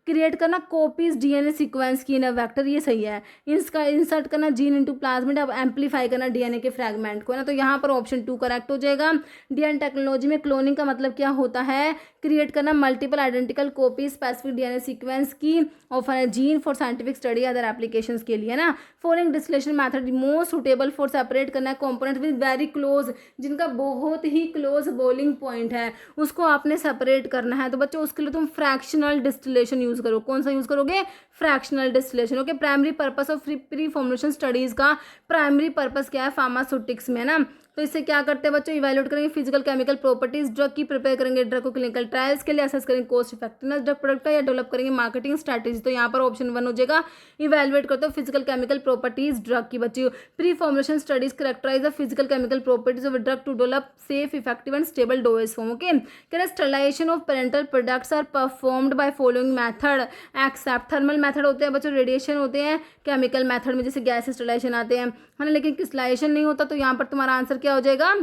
create करना कॉपीज डीएनए सीक्वेंस की इन अ वेक्टर, ये सही है। इसका इंसर्ट करना जीन इनटू प्लाज्मिड, अब एम्पलीफाई करना डीएनए के फ्रैगमेंट को, है ना। तो यहाँ पर ऑप्शन 2 करेक्ट हो जाएगा। डीएनए टेक्नोलॉजी में क्लोनिंग का मतलब क्या होता है? क्रिएट करना multiple identical copy specific DNA sequence की of a gene for scientific study other applications के लिए, ना। Following distillation method most suitable for separate करना कंपोनेंट विद वेरी क्लोज, जिनका बहुत ही क्लोज बॉइलिंग पॉइंट है उसको आपने सेपरेट करना है। तो बच्चों उसके लिए तुम फ्रैक्शनल डिस्टिलेशन यूज करो। कौन सा यूज करोगे? Fractional distillation. Okay, primary purpose of pre formulation studies का प्राइमरी पर्पस क्या है फार्मास्यूटिक्स में, ना। तो इससे क्या करते हैं बच्चों? इवैल्यूएट करेंगे फिजिकल केमिकल प्रॉपर्टीज ड्रग की, प्रिपेयर करेंगे ड्रग को क्लिनिकल ट्रायल्स के लिए, असेस करेंगे कॉस्ट इफेक्टिवनेस ड्रग प्रोडक्ट का, या डेवलप करेंगे मार्केटिंग स्ट्रैटेजी। तो यहाँ पर ऑप्शन 1 हो जाएगा। इवैल्यूएट करते हो फिजिकल केमिकल प्रॉपर्टीज ड्रग की बच्ची। Pre formulation studies characterise the physical chemical properties of drug to develop safe effective and stable dose form. Okay, sterilisation of parental products are performed by following method except. Thermal method होते हैं बच्चों, radiation होते हैं chemical method में, जैसे gas sterilisation आते हैं, है ना, लेकिन क्रिस्टलाइजेशन नहीं होता। तो यहाँ पर तुम्हारा आंसर क्या हो जाएगा?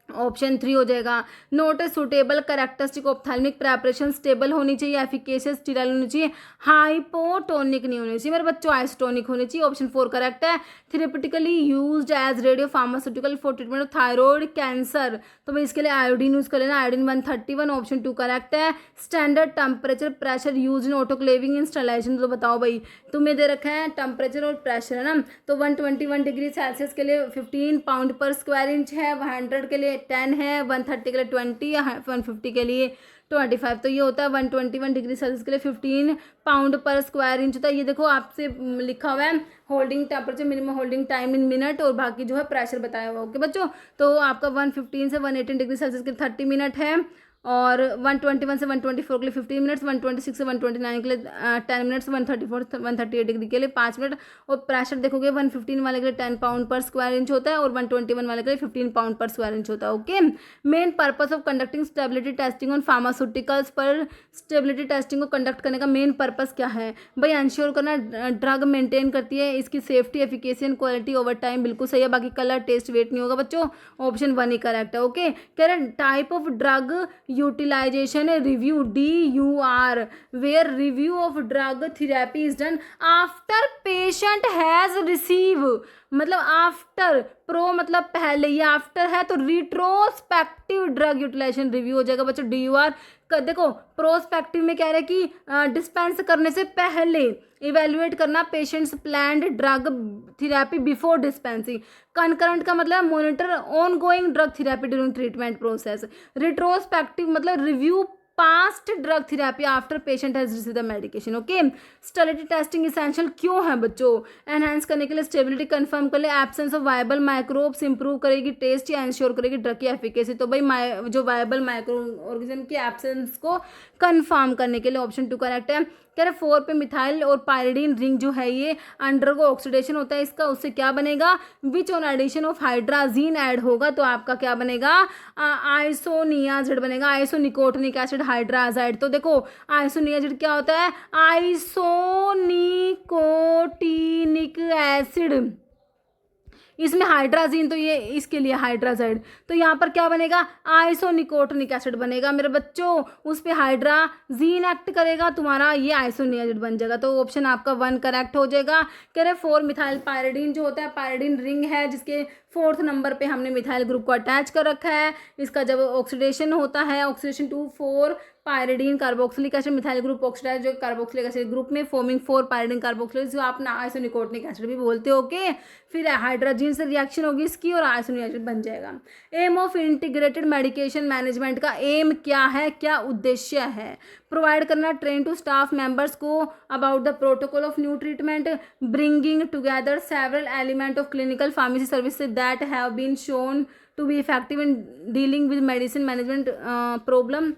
ऑप्शन 3 हो जाएगा। Note a suitable characteristic ophthalmic preparation, stable होनी चाहिए, एफिकेशियस, स्टीराइल होनी चाहिए, हाइपोटोनिक नहीं होनी चाहिए मेरे बच्चों, आइसोटोनिक होनी चाहिए। ऑप्शन 4 करेक्ट है। Therapeutically used as radio pharmaceutical for treatment of thyroid cancer, तो भाई इसके लिए आयोडीन यूज कर लेना, आयोडीन 131, ऑप्शन 2 करेक्ट है। Standard temperature pressure use in autoclaving in sterilisation, तो बताओ भाई तुम्हें दे रखा है टेम्परेचर और प्रेशर, है ना। तो 121 डिग्री सेल्सियस के लिए 15 पाउंड पर स्क्वायर इंच है, 100 के लिए 10 है, 130 के लिए 20 या 150 के लिए 25। तो ये होता है 121 डिग्री सेल्सियस के लिए 15 पाउंड पर स्क्वायर इंच होता है। ये देखो आपसे लिखा हुआ है holding temperature, minimum holding time in minute, और बाकी जो है प्रेशर बताया हुआ। ओके बच्चों, तो आपका 115 से 118 डिग्री सेल्सियस के लिए 30 मिनट है, और 121 से 124 के लिए 15 मिनट्स, 126 से 129 के लिए 10 मिनट्स, 138 डिग्री के लिए 5 मिनट, और प्रेशर देखोगे 115 वाले के लिए 10 पाउंड पर स्क्वायर इंच होता है, और 121 वाले के लिए 15 पाउंड पर स्क्वायर इंच होता है। Okay, main purpose of conducting stability testing on pharmaceuticals, पर स्टेबिलिटी टेस्टिंग को कंडक्ट करने का मेन पर्पस क्या है भाई? इंश्योर करना ड्रग मेंटेन करती है, इसकी safety, efficacy and quality over time, बिल्कुल सही है। बाकी कलर, टेस्ट, वेट नहीं होगा बच्चों, ऑप्शन 1 ही करेक्ट है। ओके, कह रहे type of drug utilisation review DUR, where review of drug therapy is done after patient has receive, मतलब आफ्टर, प्रो मतलब पहले, ये आफ्टर है तो रिट्रोस्पेक्टिव ड्रग यूटिलाइजेशन रिव्यू हो जाएगा बच्चों। DUR देखो प्रोस्पेक्टिव में कह रहे हैं कि डिस्पेंस करने से पहले इवेल्युएट करना patients planned drug therapy before dispensing. Concurrent का मतलब monitor on going drug therapy during treatment process. Retrospective मतलब review past drug therapy after patient has receive the medication. Okay, stability testing essential क्यों है बच्चों? Enhance करने के लिए, stability confirm कर ले, absence of viable microbes improve करेगी टेस्ट या इंश्योर करेगी ड्रग की एफिकेसी। तो भाई जो वायबल माइक्रो ऑर्गेनिज्म की एब्सेंस को कंफर्म करने के लिए ऑप्शन 2 करेक्ट है। कह रहे 4 पे मिथाइल और पायरिडीन रिंग जो है ये अंडरगो ऑक्सीडेशन होता है इसका, उससे क्या बनेगा? Which on addition of hydrazine add होगा, तो आपका क्या बनेगा? आइसोनियाजिड बनेगा, आइसोनिकोटिनिक एसिड हाइड्राजाइड। तो देखो आइसोनियाजिड क्या होता है? आइसोनिकोटिनिक एसिड, इसमें हाइड्राजीन, तो ये इसके लिए हाइड्राजाइड, तो यहाँ पर क्या बनेगा? आइसोनिकोटिनिक एसिड बनेगा मेरे बच्चों, उस पर हाइड्राजीन एक्ट करेगा, तुम्हारा ये आइसोनियाजिड बन जाएगा। तो ऑप्शन आपका 1 करेक्ट हो जाएगा। कह रहे 4 मिथाइल पायरिडीन जो होता है, पायरिडीन रिंग है जिसके 4th नंबर पे हमने मिथाइल ग्रुप को अटैच कर रखा है। इसका जब ऑक्सीडेशन होता है, oxidation to 4 pyridine carboxylic acid, methyl group oxidise जो कार्बोक्सिलिक एसिड ग्रुप में फॉर्मिंग 4 पायरिडीन कार्बोक्सिलिक, जो आप ना आइसोनिकोटिनिक एसिड भी बोलते हो। ओके, फिर हाइड्रोजन से रिएक्शन होगी इसकी और आइसोनियाजिड बन जाएगा। Aim of integrated medication management का एम क्या है, क्या उद्देश्य है? प्रोवाइड करना ट्रेन टू स्टाफ मेंबर्स को about the protocol of new treatment, bringing together several element of clinical pharmacy service that have been shown to be effective in dealing with medicine management problem,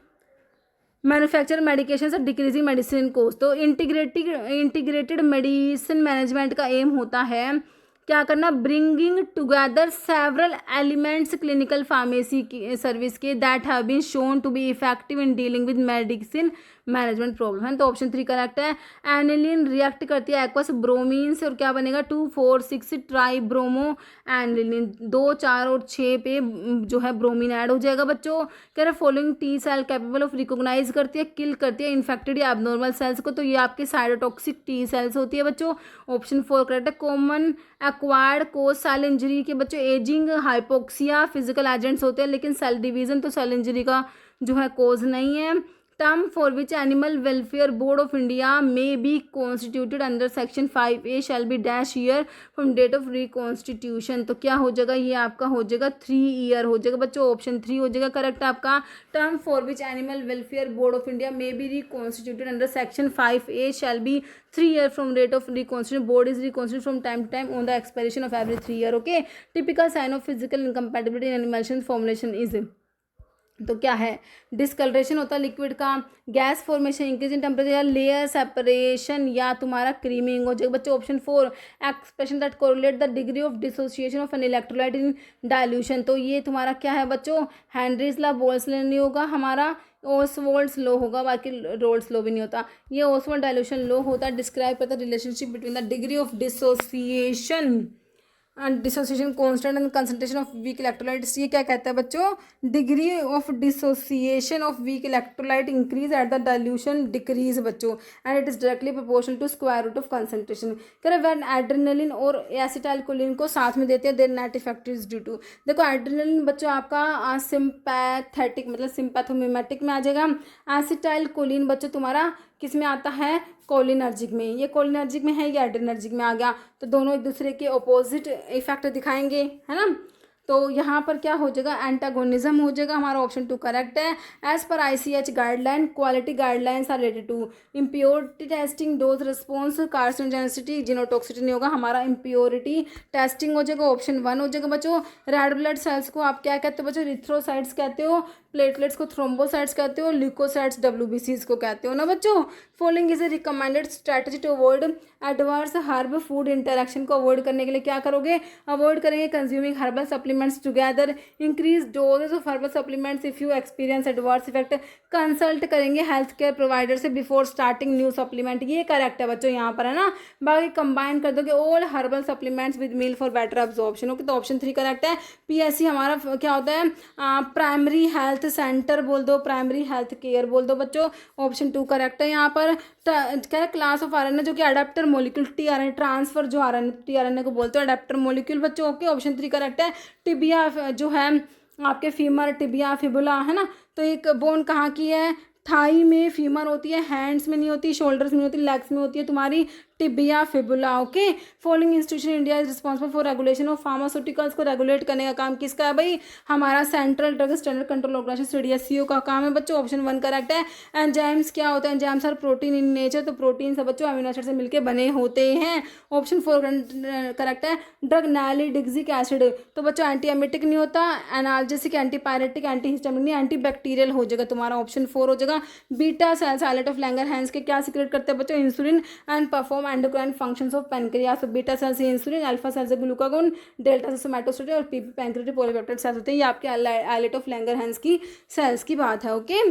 manufacture medication और decreasing medicine cost. तो integrated medicine management का aim होता है क्या करना? Bringing together several elements clinical pharmacy की service के that have been shown to be effective in dealing with medicine management problem है। तो ऑप्शन 3 करेक्ट है। एनिलीन रिएक्ट करती है एक्वस ब्रोमीन से और क्या बनेगा? 2, 4, 6 ट्राई ब्रोमो एनिलीन, 2, 4 और 6 पे जो है ब्रोमीन ऐड हो जाएगा बच्चों। कह रहे following T cell capable of recognise करती है, किल करती है इन्फेक्टेड या एबनॉर्मल सेल्स को, तो ये आपके साइटोटॉक्सिक टी सेल्स होती है बच्चों। ऑप्शन 4 करेक्ट है। Common acquired cause cell injury के बच्चों एजिंग, हाइपोक्सिया फिजिकल एजेंट्स होते हैं, लेकिन सेल डिवीजन तो सेल इंजरी का जो है कोज नहीं है। Term for which Animal Welfare Board of India may be constituted under section 5A shall be dash year from date of reconstitution, तो क्या हो जाएगा? ये आपका हो जाएगा 3 ईयर हो जाएगा बच्चों। ऑप्शन 3 हो जाएगा करेक्ट आपका। Term for which Animal Welfare Board of India may be reconstituted under section 5A shall be 3 year from date of reconstitution, board is reconstitute from time to time on the expiration of every 3 year. Okay, typical sign of physical incompatibility in animals formulation is, तो क्या है? Discolouration होता है liquid का, gas formation, increase in temperature, या layer separation, या तुम्हारा creaming हो जाएगा बच्चों। Option 4 expression that correlate the degree of dissociation of an electrolyte in dilution, तो ये तुम्हारा क्या है बच्चों? हेनरीज लॉ, बोल्स लॉ नहीं होगा, हमारा ओसवाल्ड्स लॉ होगा, बाकी रोल्स लॉ भी नहीं होता। ये ओसवाल्ड डाइल्यूशन लॉ होता है, डिस्क्राइब करता है relationship between the degree of dissociation and dissociation constant and concentration of weak electrolytes. ये क्या कहता है बच्चों? Degree of dissociation of weak electrolyte increase at the dilution decrease बच्चों, and it is directly proportional to square root of concentration. कह रहे when adrenaline और acetylcholine को साथ में देते हैं their net effect is due to, देखो एड्रेनलिन बच्चों आपका सिंपैथेटिक मतलब सिंपैथोमिमेटिक में आ जाएगा। एसिटाइलकोलिन बच्चों तुम्हारा किस में आता है? कोलिनर्जिक में। ये कोलिनर्जिक में है, ये एड्रेनर्जिक में आ गया, तो दोनों एक दूसरे के ऑपोजिट इफेक्ट दिखाएंगे, है ना। तो यहाँ पर क्या हो जाएगा? एंटागोनिज्म हो जाएगा, हमारा ऑप्शन 2 करेक्ट है। As per ICH guideline quality guidelines are related to impurity testing, dose response, carcinogenicity, genotoxicity नहीं होगा, हमारा इम्प्योरिटी टेस्टिंग हो जाएगा। ऑप्शन 1 हो जाएगा बच्चों। रेड ब्लड सेल्स को आप क्या कहते हो बच्चों? रिथ्रोसाइट्स कहते हो, प्लेटलेट्स को थ्रोम्बोसाइट्स कहते हो, ल्यूकोसाइट्स WBCs को कहते हो ना बच्चों। Following is a recommended strategy to avoid adverse herb food interaction को अवॉइड करने के लिए क्या करोगे? अवॉइड करेंगे consuming herbal supplements together, increase dosages of herbal supplements if you experience adverse effect, consult करेंगे हेल्थ केयर प्रोवाइडर से before starting new supplement. ये करेक्ट है बच्चों यहाँ पर, है ना। बाकी कंबाइन कर दोगे all herbal supplements with meal for better absorption. Okay, तो ऑप्शन 3 करेक्ट है। PSC हमारा क्या होता है? प्राइमरी हेल्थ सेंटर बोल दो, प्राइमरी हेल्थ केयर बोल दो बच्चों। ऑप्शन 2 करेक्ट है। यहाँ पर क्या है? क्लास ऑफ RNA जो कि अडेप्टर मोलिक्यूल, TRNA ट्रांसफर जो TRNA को बोलते हैं अडेप्टर मोलिक्यूल बच्चों। ओके, ऑप्शन 3 करेक्ट है। टिबिया जो है आपके फीमर, टिबिया, फिबुला, है ना, तो एक बोन कहाँ की है? थाई में फीमर होती है, हैंड्स में नहीं होती, शोल्डर्स में नहीं होती, लेग्स में होती है तुम्हारी tibia fibula. Okay, following institution India is responsible for regulation of pharmaceuticals. को रेगुलेट करने का काम किसका है भाई? हमारा Central Drug Standard Control Organisation CDSCO का काम है बच्चों। ऑप्शन 1 करेक्ट है। एंजाइम्स क्या होते हैं? Enzymes are protein in nature. तो प्रोटीन सब बच्चों अमीनो एसिड से मिलकर बने होते हैं। ऑप्शन 4 करेक्ट है। ड्रग नाइलिडिक्सिक एसिड, तो बच्चों एंटी एमिटिक नहीं होता, analgesic, anti pyretic, anti histaminic नहीं, एंटी बैक्टीरियल हो जाएगा तुम्हारा। ऑप्शन 4 हो जाएगा। Beta cells islet of Langerhans के क्या सीक्रेट करते हैं बच्चों? Insulin and perform endocrine functions of pancreas. तो बीटा सेल से इंसुलिन, अल्फा सेल से ग्लूकागोन, डेल्टा सेल से सोमैटोस्टेट और पीपी पैंक्रियाटिक पॉलीपेप्टाइड सेल्स होते हैं। ये आपके आइलेट ऑफ लैंगरहैंस की सेल्स की बात है। Okay,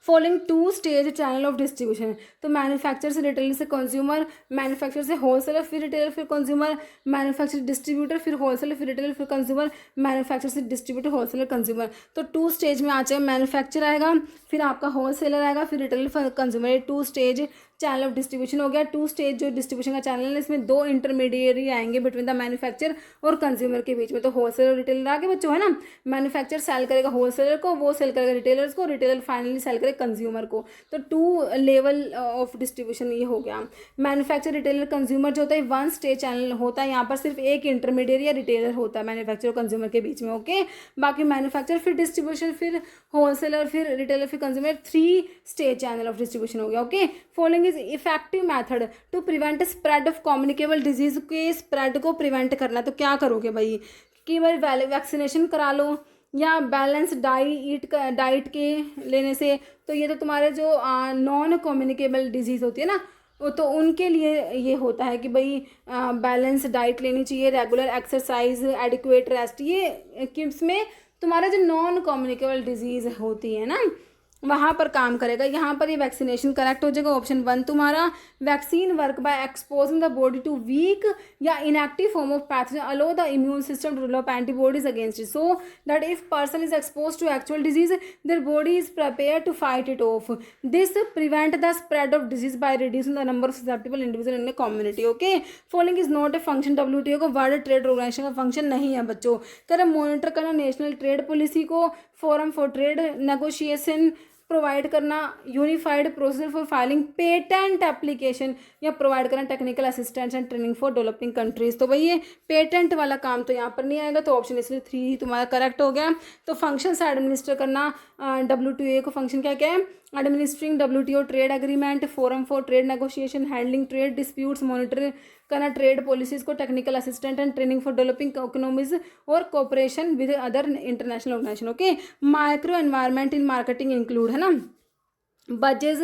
following 2 stage channel of distribution. तो मैन्युफैक्चर से रिटेलर से कंज्यूमर, मैन्युफैक्चर से होलसेलर फिर रिटेलर फिर कंज्यूमर, मैन्युफैक्चर डिस्ट्रीब्यूटर फिर होलसेलर फिर रिटेलर फिर कंज्यूमर, मैन्युफैक्चर से डिस्ट्रीब्यूटर होलसेलर कंज्यूमर। तो 2 स्टेज में आ जाए, मैन्युफैक्चर आएगा, फिर आपका होलसेलर आएगा, फिर रिटेलर फिर कंज्यूमर। ये 2 स्टेज चैनल ऑफ डिस्ट्रीब्यूशन हो गया। 2 स्टेज जो डिस्ट्रीब्यूशन का चैनल है, इसमें 2 इंटरमीडिएरी आएंगे बिटवीन द मैन्युफैक्चर और कंज्यूमर के बीच में। तो होलसेलर और रिटेलर आगे बच्चों है ना। मैन्युफैक्चर सेल करेगा होलसेलर को, वो सेल करेगा रिटेलर्स को, रिटेलर फाइनली सेल करेगा कंज्यूमर को। तो 2 लेवल ऑफ डिस्ट्रीब्यूशन ये हो गया। मैन्युफैक्चर रिटेलर कंज्यूमर जो होता है 1 स्टेज चैनल होता है। यहाँ पर सिर्फ एक इंटरमीडिएट या रिटेलर होता है मैन्युफैक्चर और कंज्यूमर के बीच में। ओके, बाकी मैन्युफैक्चर फिर डिस्ट्रीब्यूशन फिर होलसेलर फिर रिटेलर फिर consumer, 3 stage channel of distribution हो गया। Okay, following is effective method to prevent spread of communicable disease. के स्प्रेड को प्रिवेंट करना, तो क्या करोगे भाई? कि भाई वैक्सीनेशन करा लो या बैलेंस डाइट के लेने से। तो ये तो तुम्हारे जो नॉन कम्युनिकेबल डिजीज़ होती है ना, वो तो उनके लिए ये होता है कि भाई बैलेंस डाइट लेनी चाहिए, रेगुलर एक्सरसाइज, एडिक्वेट रेस्ट। ये किस में? तुम्हारे जो नॉन कम्युनिकेबल डिजीज़ होती है ना, वहाँ पर काम करेगा। यहाँ पर ये वैक्सीनेशन करेक्ट हो जाएगा। ऑप्शन 1 तुम्हारा। Vaccine work by exposing the body to weak या inactive form of pathogen allow the immune system to develop antibodies against it, so that if person is expose to actual disease their body is prepare to fight it off. This prevent the spread of disease by reducing the number of susceptible individual in a community. Okay, following is not a function WTO को, world trade organisation का function नहीं है बच्चों। कर monitor करना national trade policy को, forum for trade negotiation provide करना, unified process for filing patent application, या प्रोवाइड करना technical assistance and training for developing countries. तो भाई ये पेटेंट वाला काम तो यहाँ पर नहीं आएगा, तो ऑप्शन इसलिए 3 ही तुम्हारा करेक्ट हो गया। तो फंक्शन से एडमिनिस्टर करना WTO को फंक्शन क्या क्या है? Administering WTO trade agreement, forum for trade negotiation, handling trade disputes, monitor करना ट्रेड पॉलिसीज को, technical assistant and training for developing economies और cooperation with other international organisation. Okay, micro environment in marketing include है ना। बजेज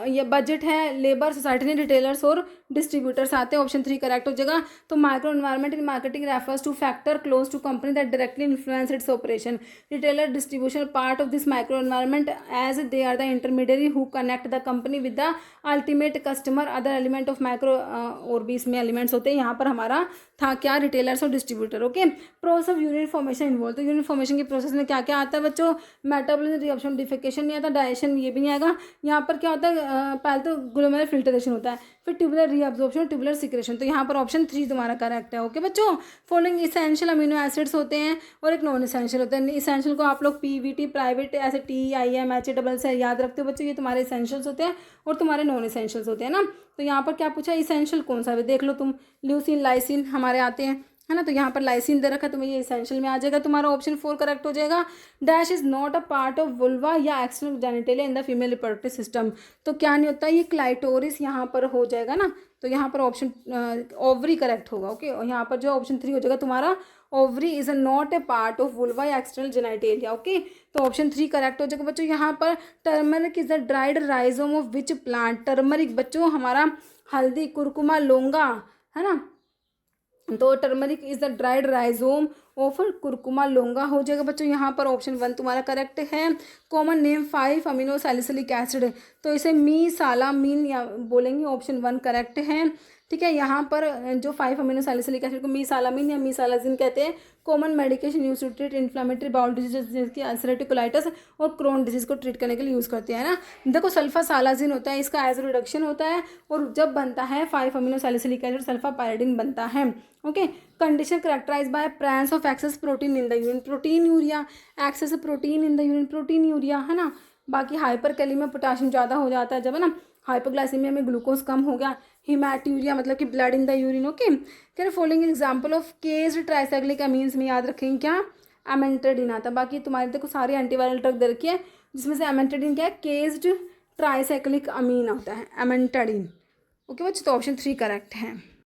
ये budget है, labour, society ने, retailers और डिस्ट्रीब्यूटर्स आते हैं। ऑप्शन 3 करेक्ट हो जाएगा। तो micro environment in marketing refers to factor close to company that directly influence its operation. Retailer distribution part of this micro environment as they are the intermediary who connect the company with the ultimate customer. Other element of micro और भी इसमें elements होते हैं। यहाँ पर हमारा था क्या? रिटेलर्स और distributor. Okay, process of unit formation involve. तो यूनिट फॉर्मेशन के प्रोसेस में क्या क्या आता है बच्चों? मेटाबॉलिज्म, रिएक्शन, डिफिकेशन नहीं आता, डाइजेशन ये भी नहीं आएगा। यहाँ पर क्या होता है? पहले तो ग्लोमेरुलर फिल्ट्रेशन होता है, फिर ट्यूबुलर रीअब्जॉर्प्शन, ट्यूबुलर सिक्रेशन। तो यहाँ पर ऑप्शन 3 तुम्हारा करेक्ट है। ओके बच्चों, फॉलोइंग इसेंशियल अमीनो एसिड्स होते हैं और एक नॉन इसेंशियल होता है। इसेंशियल को आप लोग PVT प्राइवेट ऐसे TIMHA से याद रखते हो बच्चों, ये तुम्हारे इसेंशियल्स होते हैं और तुम्हारे नॉन इसेंशियल्स होते हैं ना। तो यहाँ पर क्या पूछा? इसेंशियल कौन सा है? देख लो तुम, ल्यूसिन, लाइसिन हमारे आते हैं है ना। तो यहाँ पर लाइसिन दे रखा है, तो ये इसेंशियल में आ जाएगा। तुम्हारा ऑप्शन 4 करेक्ट हो जाएगा। Dash is not a part of vulva या external genitalia in the female reproductive system. तो क्या नहीं होता? ये क्लाइटोरिस यहाँ पर हो जाएगा ना। तो यहाँ पर ऑप्शन ओवरी करेक्ट होगा। ओके, और यहाँ पर जो ऑप्शन 3 हो जाएगा तुम्हारा, ovary is not a part of vulva या एक्सटर्नल जेनिटलिया। ओके, तो ऑप्शन 3 करेक्ट हो जाएगा बच्चों। यहाँ पर turmeric is the dried rhizome of which plant. Turmeric बच्चों हमारा हल्दी, कुरकुमा, लौंगा है ना। तो turmeric is the dried rhizome of Curcuma, longa हो जाएगा बच्चों। यहाँ पर ऑप्शन 1 तुम्हारा करेक्ट है। Common name 5 amino salicylic acid, तो इसे मीसालामीन या बोलेंगे। ऑप्शन 1 करेक्ट है। ठीक है, यहाँ पर जो 5 अमीनो सैलिसिलिक एसिड को मीसालामीन या मीसालाजिन कहते हैं। Common medication use to treat inflammatory bowel disease जैसे अल्सरेटिव कोलाइटिस और क्रोन डिजीज को ट्रीट करने के लिए यूज़ करते हैं ना। देखो सल्फासालाजिन होता है, इसका एज रिडक्शन होता है और जब बनता है 5 अमीनो सैलिसिलिक एसिड सल्फापायरिडिन बनता है। Okay, condition characterized by presence of excess protein in the urine, proteinuria, excess protein in the urine, proteinuria है ना। बाकी हाइपरकैलेमिया पोटाशियम ज़्यादा हो जाता है जब, है ना, हाइपोग्लाइसीमिया में ग्लूकोज कम हो गया, हिमैट्यूरिया मतलब कि blood in the urine. Okay, कह रहे following example of केस्ड tricyclic amines में याद रखेंगे क्या, एमेंटेडिन आता है। बाकी तुम्हारे देखो सारे एंटीवायरल ड्रग दे रखी है, जिसमें से एमेंटेडिन क्या है, केस्ड ट्राइसाइक्लिक अमीन होता है, एमेंटेडिन। ओके बच्चों, तो ऑप्शन 3 करेक्ट है।